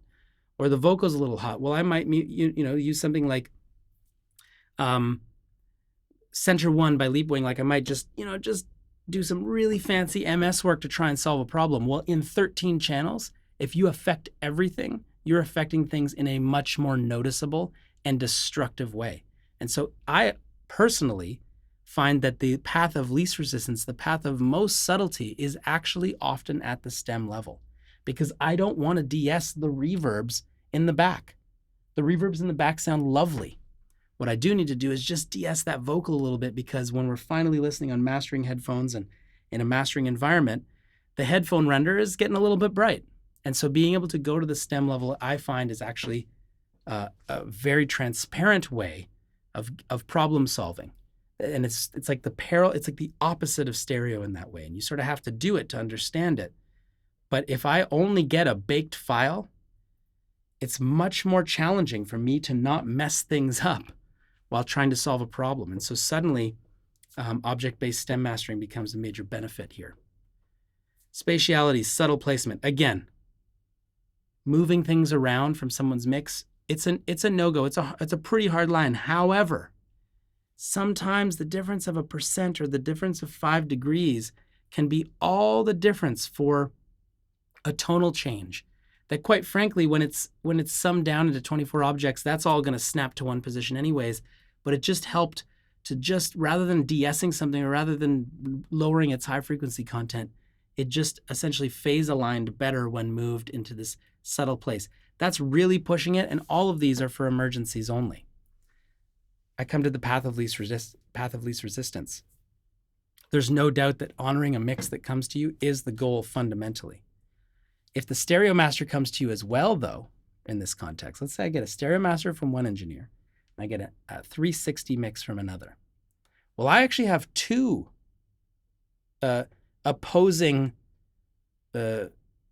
or the vocal's a little hot. Well, I might use something like Center One by Leapwing. Like I might just do some really fancy MS work to try and solve a problem. Well, in 13 channels, if you affect everything, you're affecting things in a much more noticeable and destructive way. And so I personally find that the path of least resistance, the path of most subtlety, is actually often at the stem level, because I don't want to de-ess the reverbs in the back. The reverbs in the back sound lovely. What I do need to do is just de-ess that vocal a little bit, because when we're finally listening on mastering headphones and in a mastering environment, the headphone render is getting a little bit bright. And so being able to go to the stem level, I find, is actually a very transparent way of problem solving. And it's like the opposite of stereo in that way. And you sort of have to do it to understand it. But if I only get a baked file, it's much more challenging for me to not mess things up while trying to solve a problem. And so suddenly, object-based stem mastering becomes a major benefit here. Spatiality, subtle placement. Again, moving things around from someone's mix, it's a no-go. It's a pretty hard line. However, sometimes the difference of 1% or the difference of 5 degrees can be all the difference for a tonal change that, quite frankly, when it's summed down into 24 objects, that's all going to snap to one position anyways. But it just helped to just, rather than de-essing something or rather than lowering its high frequency content, it just essentially phase aligned better when moved into this subtle place. That's really pushing it, and all of these are for emergencies only. I come to the path of least resistance. There's no doubt that honoring a mix that comes to you is the goal fundamentally. If the stereo master comes to you as well, though, in this context, let's say I get a stereo master from one engineer, and I get a 360 mix from another. Well, I actually have two opposing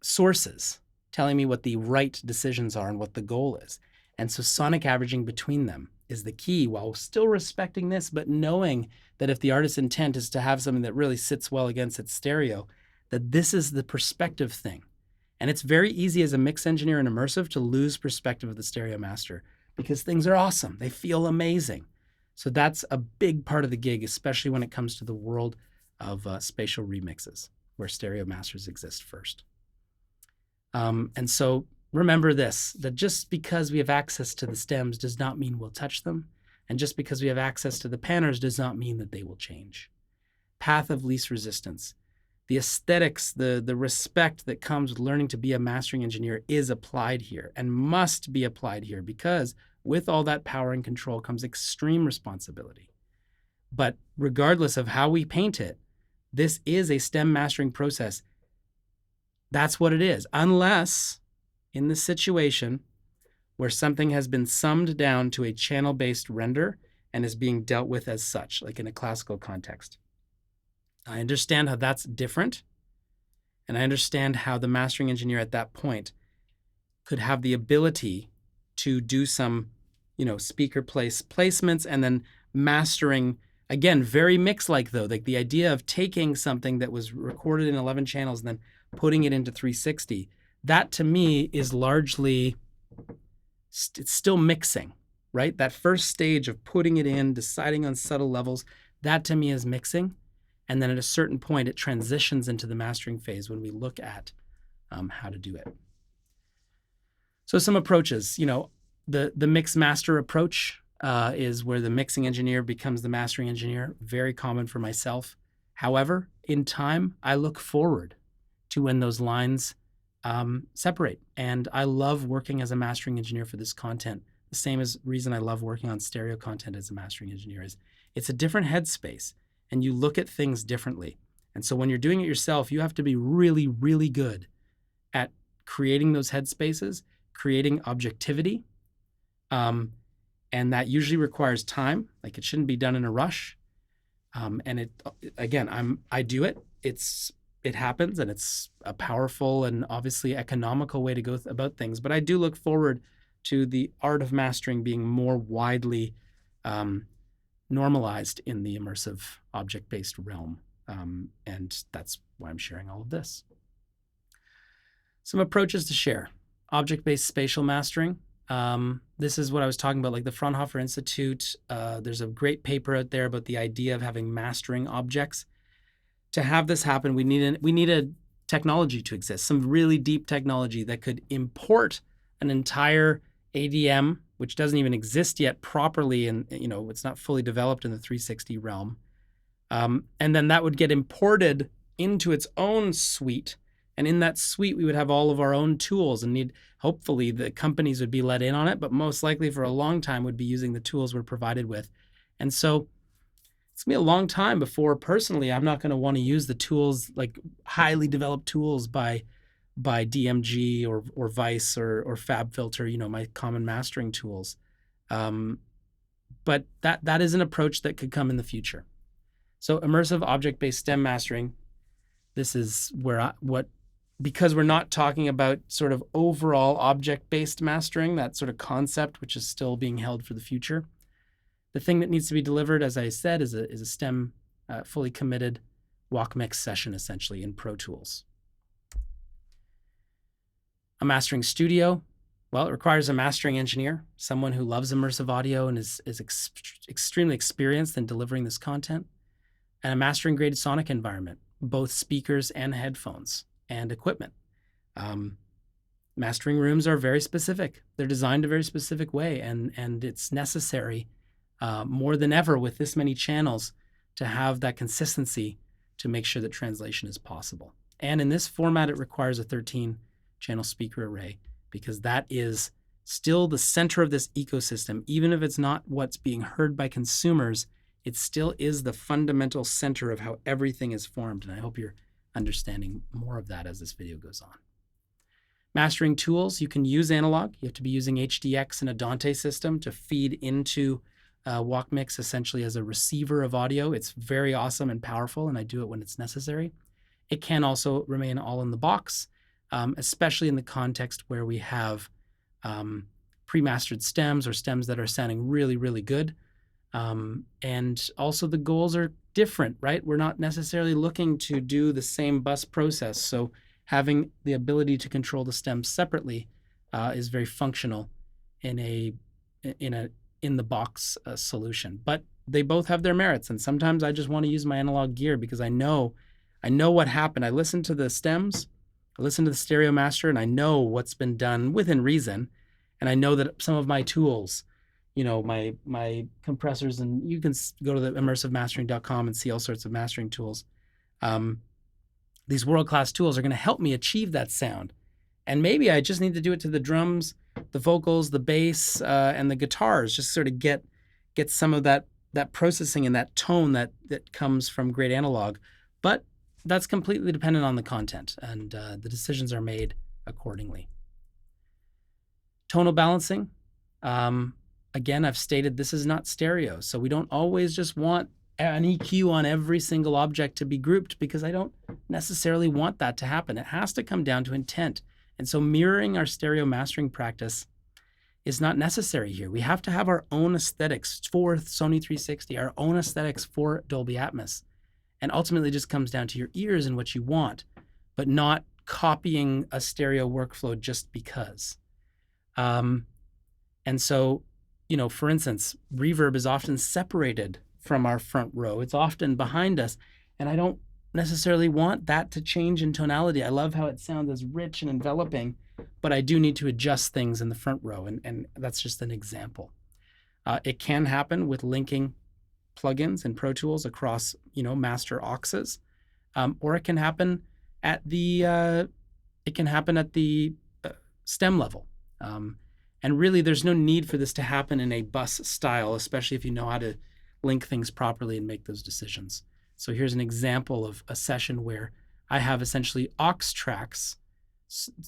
sources telling me what the right decisions are and what the goal is. And so sonic averaging between them is the key, while still respecting this, but knowing that if the artist's intent is to have something that really sits well against its stereo, that this is the perspective thing. And it's very easy as a mix engineer in Immersive to lose perspective of the stereo master because things are awesome. They feel amazing. So that's a big part of the gig, especially when it comes to the world of spatial remixes, where stereo masters exist first. And so remember this, that just because we have access to the stems does not mean we'll touch them. And just because we have access to the panners does not mean that they will change. Path of least resistance. The aesthetics, the respect that comes with learning to be a mastering engineer is applied here and must be applied here, because with all that power and control comes extreme responsibility. But regardless of how we paint it, this is a stem mastering process. That's what it is, unless in the situation where something has been summed down to a channel-based render and is being dealt with as such, like in a classical context. I understand how that's different, and I understand how the mastering engineer at that point could have the ability to do some, speaker placements and then mastering, again, very mix-like though, like the idea of taking something that was recorded in 11 channels and then putting it into 360. That to me is largely, it's still mixing, right? That first stage of putting it in, deciding on subtle levels, that to me is mixing. And then at a certain point, it transitions into the mastering phase when we look at how to do it. So some approaches, the mix master approach is where the mixing engineer becomes the mastering engineer, very common for myself. However, in time, I look forward to when those lines separate. And I love working as a mastering engineer for this content. The same as reason I love working on stereo content as a mastering engineer is it's a different headspace and you look at things differently. And so when you're doing it yourself, you have to be really, really good at creating those headspaces, creating objectivity. And that usually requires time. Like it shouldn't be done in a rush. And I do it. It happens, and it's a powerful and obviously economical way to go about things. But I do look forward to the art of mastering being more widely normalized in the immersive object-based realm. And that's why I'm sharing all of this. Some approaches to share. Object-based spatial mastering. This is what I was talking about, like the Fraunhofer Institute. There's a great paper out there about the idea of having mastering objects. To have this happen, we need a technology to exist, some really deep technology that could import an entire ADM, which doesn't even exist yet properly, and it's not fully developed in the 360 realm. And then that would get imported into its own suite. And in that suite, we would have all of our own tools and hopefully the companies would be let in on it, but most likely for a long time would be using the tools we're provided with. And so it's gonna be a long time before personally, I'm not gonna wanna use the tools, like highly developed tools by DMG or Vice or FabFilter, my common mastering tools. But that is an approach that could come in the future. So immersive object-based stem mastering, this is where because we're not talking about sort of overall object-based mastering, that sort of concept, which is still being held for the future. The thing that needs to be delivered, as I said, is a stem fully committed walk mix session, essentially in Pro Tools. A mastering studio, well, it requires a mastering engineer, someone who loves immersive audio and is extremely experienced in delivering this content, and a mastering graded sonic environment, both speakers and headphones and equipment. Mastering rooms are very specific. They're designed a very specific way, and it's necessary more than ever with this many channels to have that consistency to make sure that translation is possible. And in this format, it requires a 13-channel speaker array because that is still the center of this ecosystem. Even if it's not what's being heard by consumers, it still is the fundamental center of how everything is formed. And I hope you're understanding more of that as this video goes on. Mastering tools, you can use analog. You have to be using HDX and a Dante system to feed into WalkMix essentially as a receiver of audio. It's very awesome and powerful, and I do it when it's necessary. It can also remain all in the box, especially in the context where we have pre-mastered stems or stems that are sounding really, really good. And also the goals are different, right? We're not necessarily looking to do the same bus process. So having the ability to control the stems separately is very functional in the box solution. But they both have their merits, and sometimes I just want to use my analog gear because I know what happened. I listen to the stems, I listen to the stereo master, and I know what's been done within reason. And I know that some of my tools, my compressors, and you can go to the immersivemastering.com and see all sorts of mastering tools. These world-class tools are going to help me achieve that sound. And maybe I just need to do it to the drums, the vocals, the bass, and the guitars, just sort of get some of that processing and that tone that comes from great analog. But that's completely dependent on the content, and the decisions are made accordingly. Tonal balancing. Again, I've stated this is not stereo, so we don't always just want an EQ on every single object to be grouped because I don't necessarily want that to happen. It has to come down to intent. And so mirroring our stereo mastering practice is not necessary here. We have to have our own aesthetics for Sony 360, our own aesthetics for Dolby Atmos. And ultimately it just comes down to your ears and what you want, but not copying a stereo workflow just because. And so, for instance, reverb is often separated from our front row. It's often behind us, and I don't necessarily want that to change in tonality. I love how it sounds as rich and enveloping, but I do need to adjust things in the front row, and that's just an example. It can happen with linking plugins and Pro Tools across, master auxes, or it can happen at the stem level. And really, there's no need for this to happen in a bus style, especially if you know how to link things properly and make those decisions. So here's an example of a session where I have essentially aux tracks.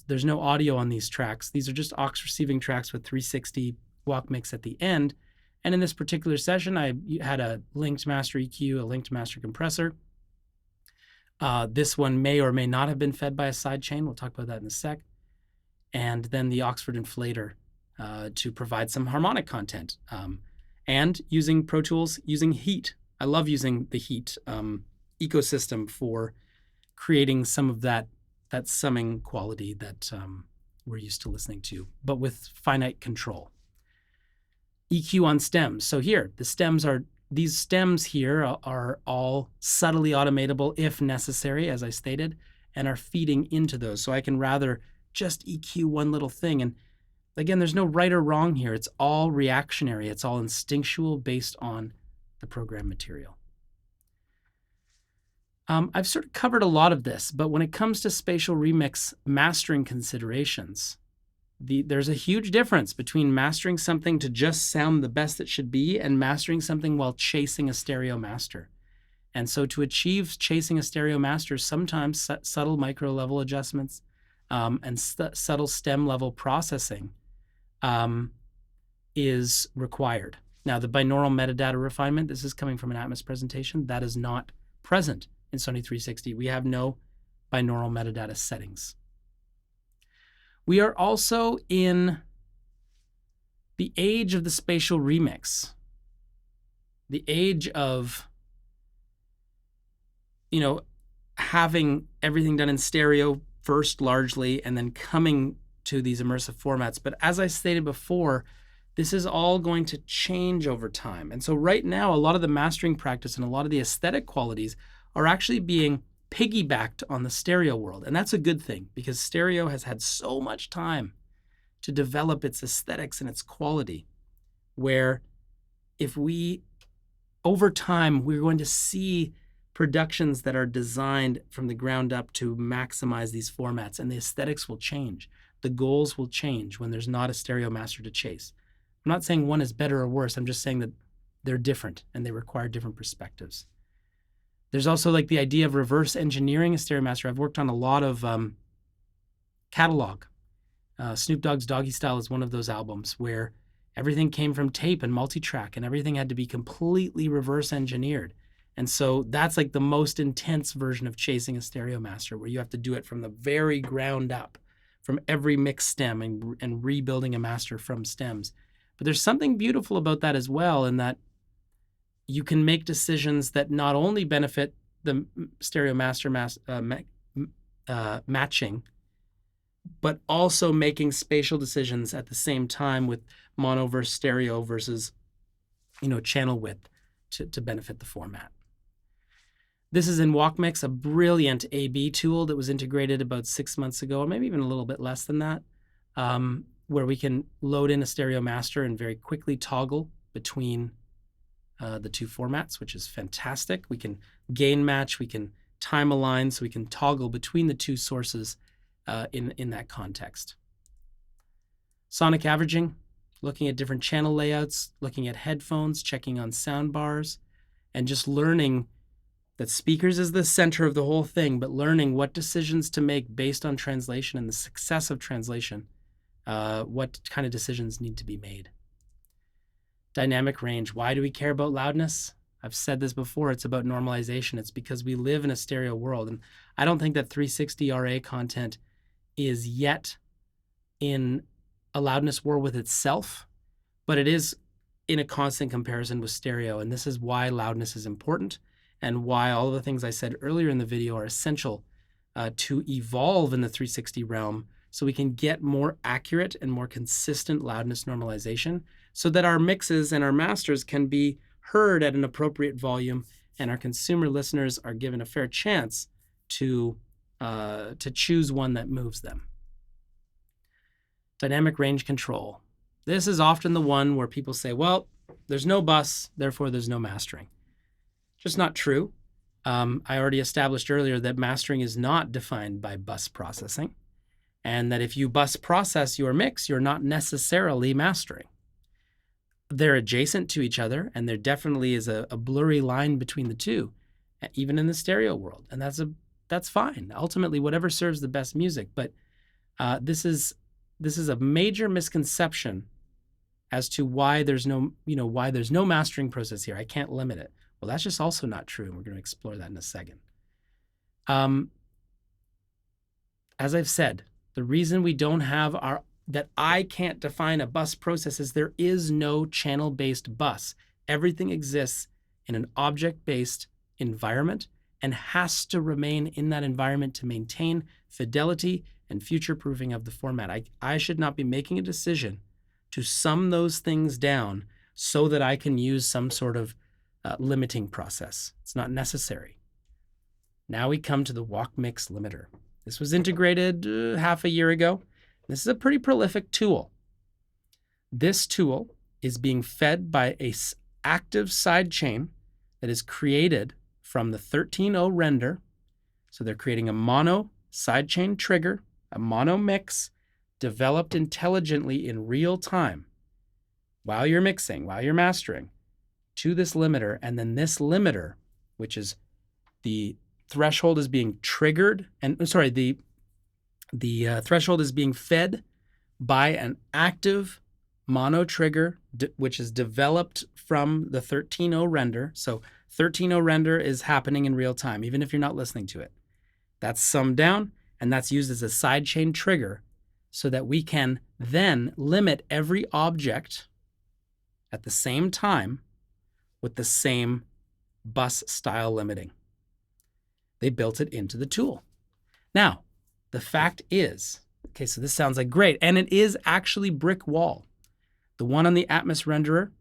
There's no audio on these tracks. These are just aux receiving tracks with 360 WalkMix at the end. And in this particular session, I had a linked master EQ, a linked master compressor. This one may or may not have been fed by a sidechain. We'll talk about that in a sec. And then the Oxford inflator to provide some harmonic content. And using Pro Tools, using heat. I love using the heat ecosystem for creating some of that summing quality that we're used to listening to, but with finite control. EQ on stems. So here, these stems here are all subtly automatable if necessary, as I stated, and are feeding into those. So I can rather just EQ one little thing. And again, there's no right or wrong here. It's all reactionary. It's all instinctual based on the program material. I've sort of covered a lot of this, but when it comes to spatial remix mastering considerations, there's a huge difference between mastering something to just sound the best it should be and mastering something while chasing a stereo master. And so to achieve chasing a stereo master, sometimes subtle micro level adjustments and subtle stem level processing is required. Now, the binaural metadata refinement, this is coming from an Atmos presentation, that is not present in Sony 360. We have no binaural metadata settings. We are also in the age of the spatial remix, the age of, having everything done in stereo first largely, and then coming to these immersive formats. But as I stated before, this is all going to change over time. And so right now, a lot of the mastering practice and a lot of the aesthetic qualities are actually being piggybacked on the stereo world. And that's a good thing because stereo has had so much time to develop its aesthetics and its quality, where if we, over time, we're going to see productions that are designed from the ground up to maximize these formats, and the aesthetics will change. The goals will change when there's not a stereo master to chase. I'm not saying one is better or worse. I'm just saying that they're different and they require different perspectives. There's also like the idea of reverse engineering a stereo master. I've worked on a lot of catalog. Snoop Dogg's Doggy Style is one of those albums where everything came from tape and multi-track, and everything had to be completely reverse engineered. And so that's like the most intense version of chasing a stereo master, where you have to do it from the very ground up, from every mix stem, and rebuilding a master from stems. But there's something beautiful about that as well, in that you can make decisions that not only benefit the stereo master matching, but also making spatial decisions at the same time with mono versus stereo versus, channel width to benefit the format. This is in WalkMix, a brilliant A/B tool that was integrated about 6 months ago, or maybe even a little bit less than that, where we can load in a stereo master and very quickly toggle between the two formats, which is fantastic. We can gain match, we can time align, so we can toggle between the two sources in that context. Sonic averaging, looking at different channel layouts, looking at headphones, checking on sound bars, and just learning that speakers is the center of the whole thing, but learning what decisions to make based on translation and the success of translation, what kind of decisions need to be made. Dynamic range. Why do we care about loudness? I've said this before, it's about normalization. It's because we live in a stereo world, and I don't think that 360 RA content is yet in a loudness war with itself, but it is in a constant comparison with stereo, and this is why loudness is important, and why all of the things I said earlier in the video are essential to evolve in the 360 realm, so we can get more accurate and more consistent loudness normalization, so that our mixes and our masters can be heard at an appropriate volume, and our consumer listeners are given a fair chance to choose one that moves them. Dynamic range control. This is often the one where people say, well, there's no bus, therefore there's no mastering. Just not true. I already established earlier that mastering is not defined by bus processing, and that if you bus process your mix, you're not necessarily mastering. They're adjacent to each other, and there definitely is a blurry line between the two, even in the stereo world, and that's fine. Ultimately, whatever serves the best music, but this is a major misconception as to why there's no mastering process here. I can't limit it. Well, that's just also not true, and we're going to explore that in a second. As I've said, the reason we don't have that I can't define a bus process is there is no channel-based bus. Everything exists in an object-based environment and has to remain in that environment to maintain fidelity and future-proofing of the format. I should not be making a decision to sum those things down so that I can use some sort of limiting process. It's not necessary. Now we come to the WalkMix limiter. This was integrated half a year ago. This is a pretty prolific tool. This tool is being fed by an active sidechain that is created from the 13.0 render. So they're creating a mono sidechain trigger, a mono mix, developed intelligently in real time while you're mixing, while you're mastering, to this limiter. And then this limiter, which is the threshold is being triggered, and sorry, the threshold is being fed by an active mono trigger, which is developed from the 13.0 render. So 13.0 render is happening in real time, even if you're not listening to it. That's summed down, and that's used as a sidechain trigger so that we can then limit every object at the same time with the same bus style limiting. They built it into the tool. Now, the fact is, okay, so this sounds like great, and it is actually brick wall. The one on the Atmos renderer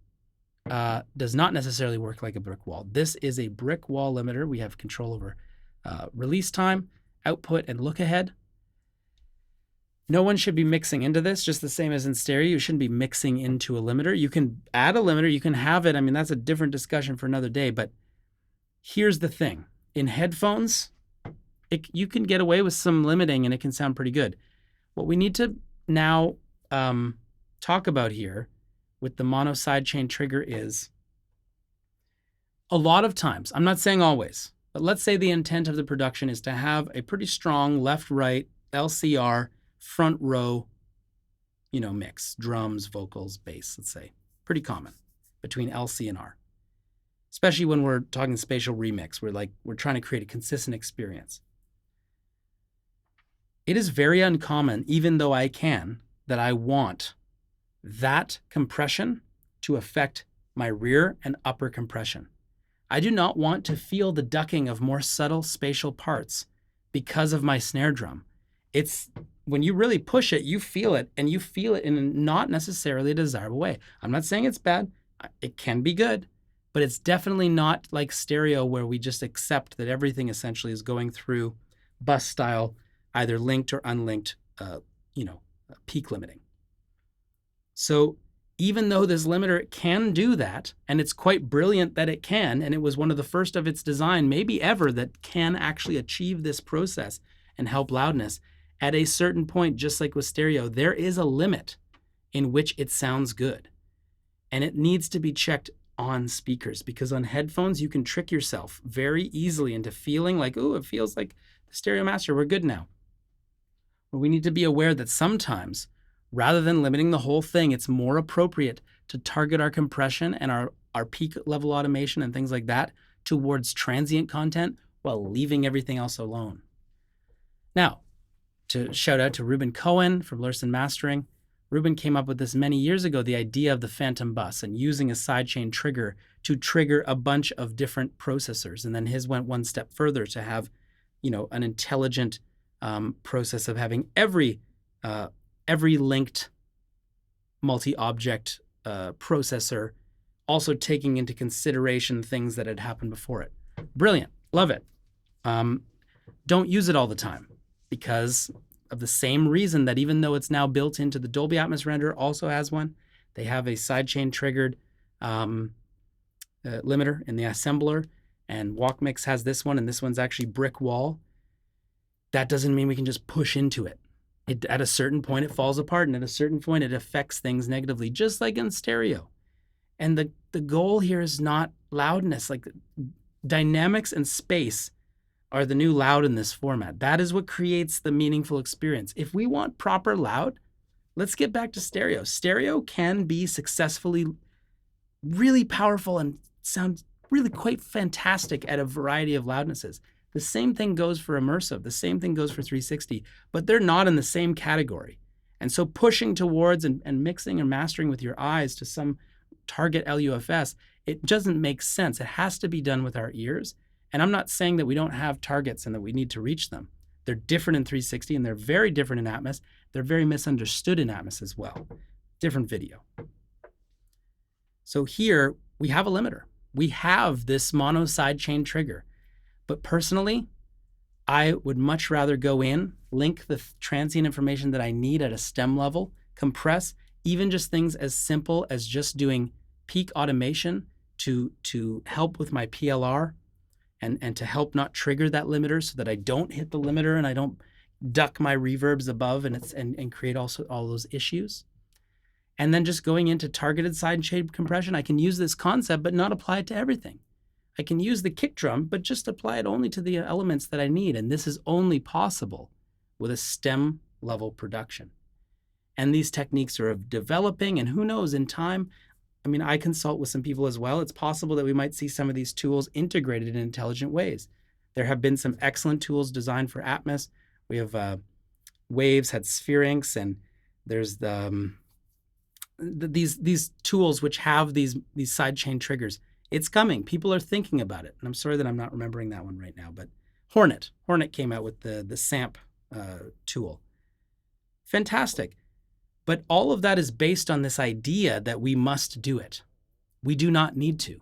does not necessarily work like a brick wall. This is a brick wall limiter. We have control over release time, output, and look ahead. No one should be mixing into this, just the same as in stereo. You shouldn't be mixing into a limiter. You can add a limiter, you can have it. I mean, that's a different discussion for another day, but here's the thing. In headphones, you can get away with some limiting and it can sound pretty good. What we need to now talk about here with the mono sidechain trigger is a lot of times, I'm not saying always, but let's say the intent of the production is to have a pretty strong left-right LCR front row, mix, drums, vocals, bass, let's say. Pretty common between LC and R. Especially when we're talking spatial remix, we're trying to create a consistent experience. It is very uncommon, even though that I want that compression to affect my rear and upper compression. I do not want to feel the ducking of more subtle spatial parts because of my snare drum. It's when you really push it, you feel it, and you feel it in a not necessarily a desirable way. I'm not saying it's bad. It can be good, but it's definitely not like stereo where we just accept that everything essentially is going through bus style, either linked or unlinked, peak limiting. So even though this limiter can do that, and it's quite brilliant that it can, and it was one of the first of its design, maybe ever, that can actually achieve this process and help loudness, at a certain point, just like with stereo, there is a limit in which it sounds good. And it needs to be checked on speakers, because on headphones, you can trick yourself very easily into feeling like, oh, it feels like the stereo master, we're good now. But we need to be aware that sometimes, rather than limiting the whole thing, it's more appropriate to target our compression and our peak level automation and things like that towards transient content while leaving everything else alone. Now, to shout out to Ruben Cohen from Lursen Mastering. Ruben came up with this many years ago, the idea of the phantom bus and using a sidechain trigger to trigger a bunch of different processors. And then his went one step further to have, an intelligent process of having every linked multi-object processor also taking into consideration things that had happened before it. Brilliant. Love it. Don't use it all the time because of the same reason that even though it's now built into the Dolby Atmos renderer, also has one. They have a sidechain triggered limiter in the assembler, and WalkMix has this one, and this one's actually brick wall. That doesn't mean we can just push into it. At a certain point, it falls apart, and at a certain point, it affects things negatively, just like in stereo. And the goal here is not loudness. Like dynamics and space are the new loud in this format. That is what creates the meaningful experience. If we want proper loud, let's get back to stereo. Stereo can be successfully really powerful and sound really quite fantastic at a variety of loudnesses. The same thing goes for immersive. The same thing goes for 360, but they're not in the same category. And so pushing towards and mixing and mastering with your eyes to some target LUFS, it doesn't make sense. It has to be done with our ears. And I'm not saying that we don't have targets and that we need to reach them. They're different in 360 and they're very different in Atmos. They're very misunderstood in Atmos as well. Different video. So here we have a limiter. We have this mono sidechain trigger. But personally, I would much rather go in, link the transient information that I need at a stem level, compress, even just things as simple as just doing peak automation to help with my PLR and to help not trigger that limiter so that I don't hit the limiter and I don't duck my reverbs above and create also all those issues. And then just going into targeted sidechain compression, I can use this concept but not apply it to everything. I can use the kick drum, but just apply it only to the elements that I need. And this is only possible with a stem level production. And these techniques are developing, and who knows, in time, I mean, I consult with some people as well. It's possible that we might see some of these tools integrated in intelligent ways. There have been some excellent tools designed for Atmos. We have Waves had Sphere-Inks, and there's these tools which have these sidechain triggers. It's coming. People are thinking about it. And I'm sorry that I'm not remembering that one right now, but Hornet came out with the SAMP tool. Fantastic. But all of that is based on this idea that we must do it. We do not need to.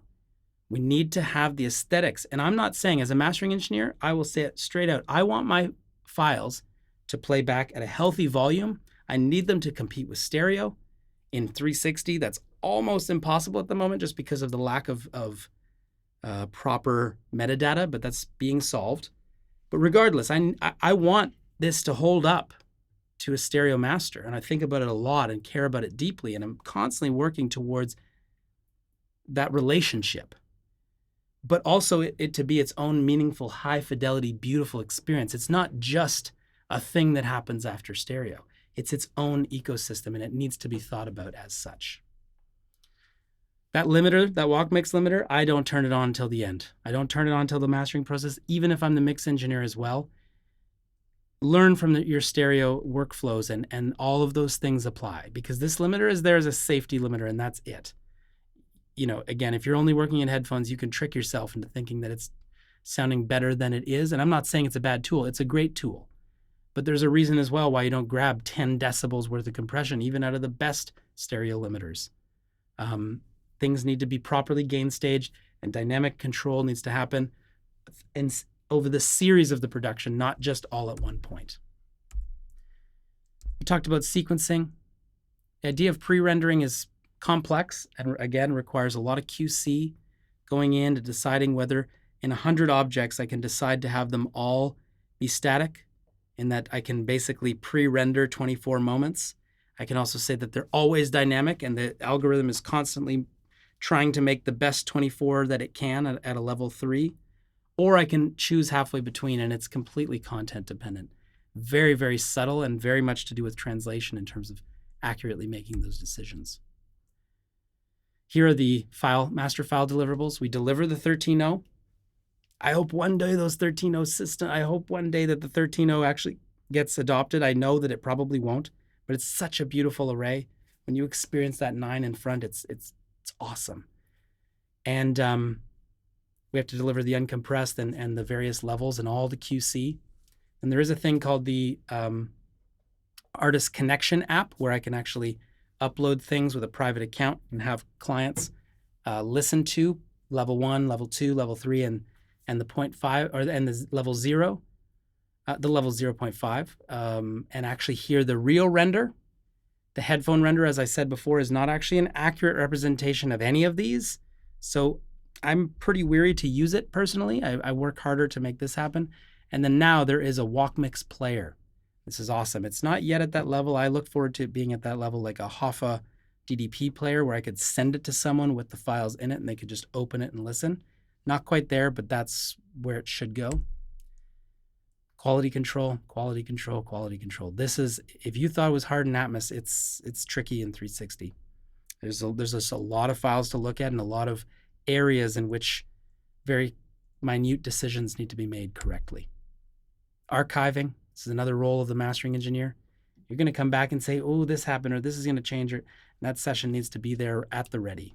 We need to have the aesthetics. And I'm not saying, as a mastering engineer, I will say it straight out. I want my files to play back at a healthy volume. I need them to compete with stereo. In 360, that's almost impossible at the moment just because of the lack of proper metadata, but that's being solved. But regardless, I want this to hold up to a stereo master, and I think about it a lot and care about it deeply, and I'm constantly working towards that relationship. But also it to be its own meaningful, high fidelity, beautiful experience. It's not just a thing that happens after stereo. It's its own ecosystem, and it needs to be thought about as such. That limiter, that walk mix limiter, I don't turn it on until the end. I don't turn it on until the mastering process, even if I'm the mix engineer as well. Learn from your stereo workflows, and all of those things apply, because this limiter is there as a safety limiter, and that's it. You know, again, if you're only working in headphones, you can trick yourself into thinking that it's sounding better than it is. And I'm not saying it's a bad tool. It's a great tool. But there's a reason as well why you don't grab 10 decibels worth of compression, even out of the best stereo limiters. Things need to be properly gain staged, and dynamic control needs to happen over the series of the production, not just all at one point. We talked about sequencing. The idea of pre-rendering is complex and, again, requires a lot of QC going in to deciding whether in 100 objects I can decide to have them all be static, in that I can basically pre-render 24 moments. I can also say that they're always dynamic, and the algorithm is constantly trying to make the best 24 that it can at a level 3. Or I can choose halfway between, and it's completely content dependent. Very, very subtle, and very much to do with translation in terms of accurately making those decisions. Here are the master file deliverables. We deliver the 13.0. I hope one day those 13.0 system, I hope one day that the 13.0 actually gets adopted. I know that it probably won't, but it's such a beautiful array. When you experience that 9 in front, it's awesome. And we have to deliver the uncompressed and the various levels and all the QC. And there is a thing called the Artist Connection app, where I can actually upload things with a private account and have clients listen to level 1, level 2, level 3, and the 0.5, and the level 0, the level 0.5, and actually hear the real render. The headphone render, as I said before, is not actually an accurate representation of any of these. So I'm pretty weary to use it personally. I work harder to make this happen. And then now there is a walk mix player. This is awesome. It's not yet at that level. I look forward to it being at that level, like a Hoffa DDP player, where I could send it to someone with the files in it and they could just open it and listen. Not quite there, but that's where it should go. Quality control, quality control, quality control. This is, if you thought it was hard in Atmos, it's tricky in 360. There's just a lot of files to look at, and a lot of areas in which very minute decisions need to be made correctly. Archiving, this is another role of the mastering engineer. You're going to come back and say, oh, this happened, or this is going to change, and that session needs to be there at the ready.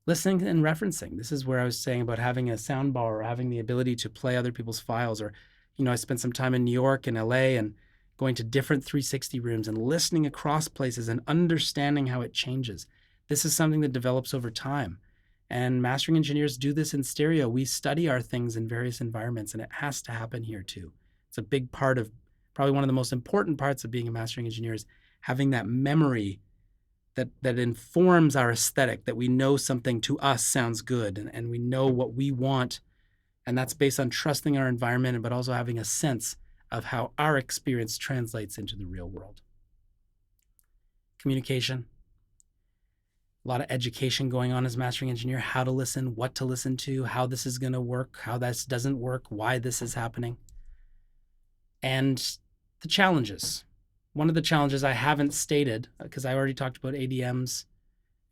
Listening and referencing. This is where I was saying about having a soundbar, or having the ability to play other people's files. Or, I spent some time in New York and LA and going to different 360 rooms and listening across places and understanding how it changes. This is something that develops over time. And mastering engineers do this in stereo. We study our things in various environments, and it has to happen here too. It's a big part of, probably one of the most important parts of being a mastering engineer, is having that memory that informs our aesthetic, that we know something to us sounds good, and we know what we want. And that's based on trusting our environment, but also having a sense of how our experience translates into the real world. Communication. A lot of education going on as mastering engineer, how to listen, what to listen to, how this is going to work, how this doesn't work, why this is happening. And the challenges. One of the challenges I haven't stated, because I already talked about ADMs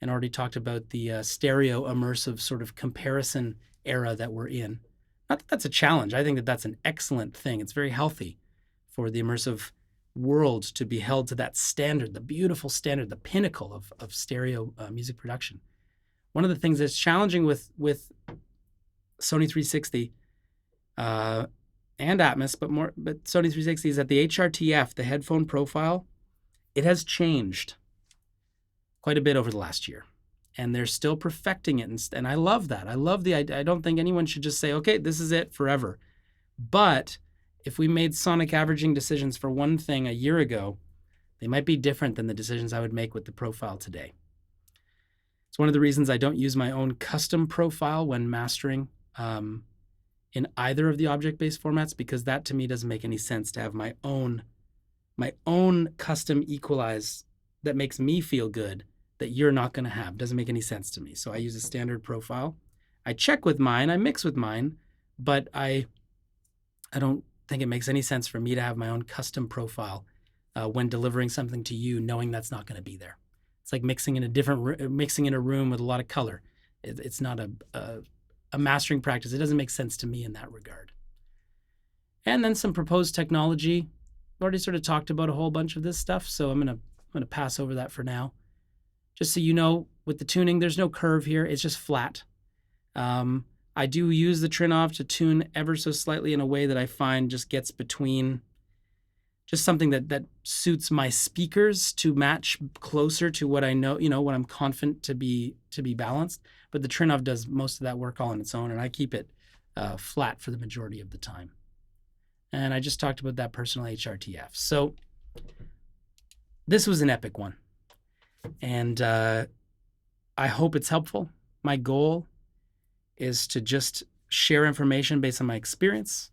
and already talked about the stereo immersive sort of comparison era that we're in. Not that that's a challenge. I think that that's an excellent thing. It's very healthy for the immersive world to be held to that standard, the beautiful standard, the pinnacle of stereo music production. One of the things that's challenging with Sony 360 and Atmos, but Sony 360 is that the HRTF, the headphone profile, it has changed quite a bit over the last year. And they're still perfecting it. And I love that. I love the idea. I don't think anyone should just say, okay, this is it forever. But if we made sonic averaging decisions for one thing a year ago, they might be different than the decisions I would make with the profile today. It's one of the reasons I don't use my own custom profile when mastering in either of the object-based formats, because that to me doesn't make any sense to have my own custom equalize that makes me feel good that you're not going to have. Doesn't make any sense to me. So I use a standard profile. I check with mine, I mix with mine, but I don't think it makes any sense for me to have my own custom profile when delivering something to you, knowing that's not going to be there. It's like mixing in a room with a lot of color. It's not a mastering practice. It doesn't make sense to me in that regard. And then some proposed technology. I've already sort of talked about a whole bunch of this stuff, so I'm gonna pass over that for now. Just so you know, with the tuning, there's no curve here. It's just flat. I do use the Trinnov to tune ever so slightly in a way that I find just gets between just something that suits my speakers to match closer to what I know, what I'm confident to be balanced. But the Trinnov does most of that work all on its own, and I keep it flat for the majority of the time. And I just talked about that personal HRTF. So this was an epic one. And I hope it's helpful. My goal is to just share information based on my experience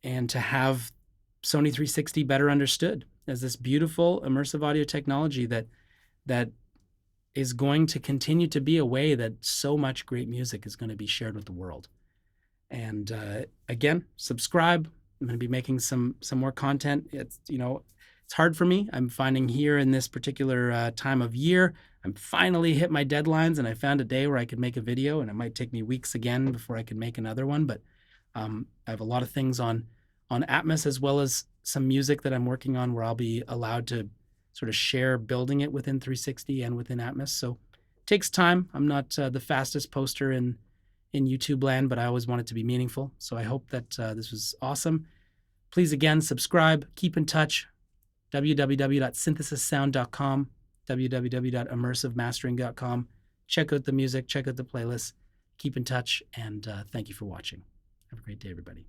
and to have Sony 360 better understood as this beautiful immersive audio technology that is going to continue to be a way that so much great music is going to be shared with the world. And again, subscribe. I'm going to be making some more content. It's hard for me. I'm finding here in this particular time of year, I'm finally hit my deadlines, and I found a day where I could make a video, and it might take me weeks again before I can make another one. But I have a lot of things on Atmos, as well as some music that I'm working on where I'll be allowed to sort of share building it within 360 and within Atmos. So it takes time. I'm not the fastest poster in YouTube land, but I always want it to be meaningful. So I hope that this was awesome. Please, again, subscribe, keep in touch. www.synthesissound.com, www.immersivemastering.com. Check out the music, check out the playlist, keep in touch, and thank you for watching. Have a great day, everybody.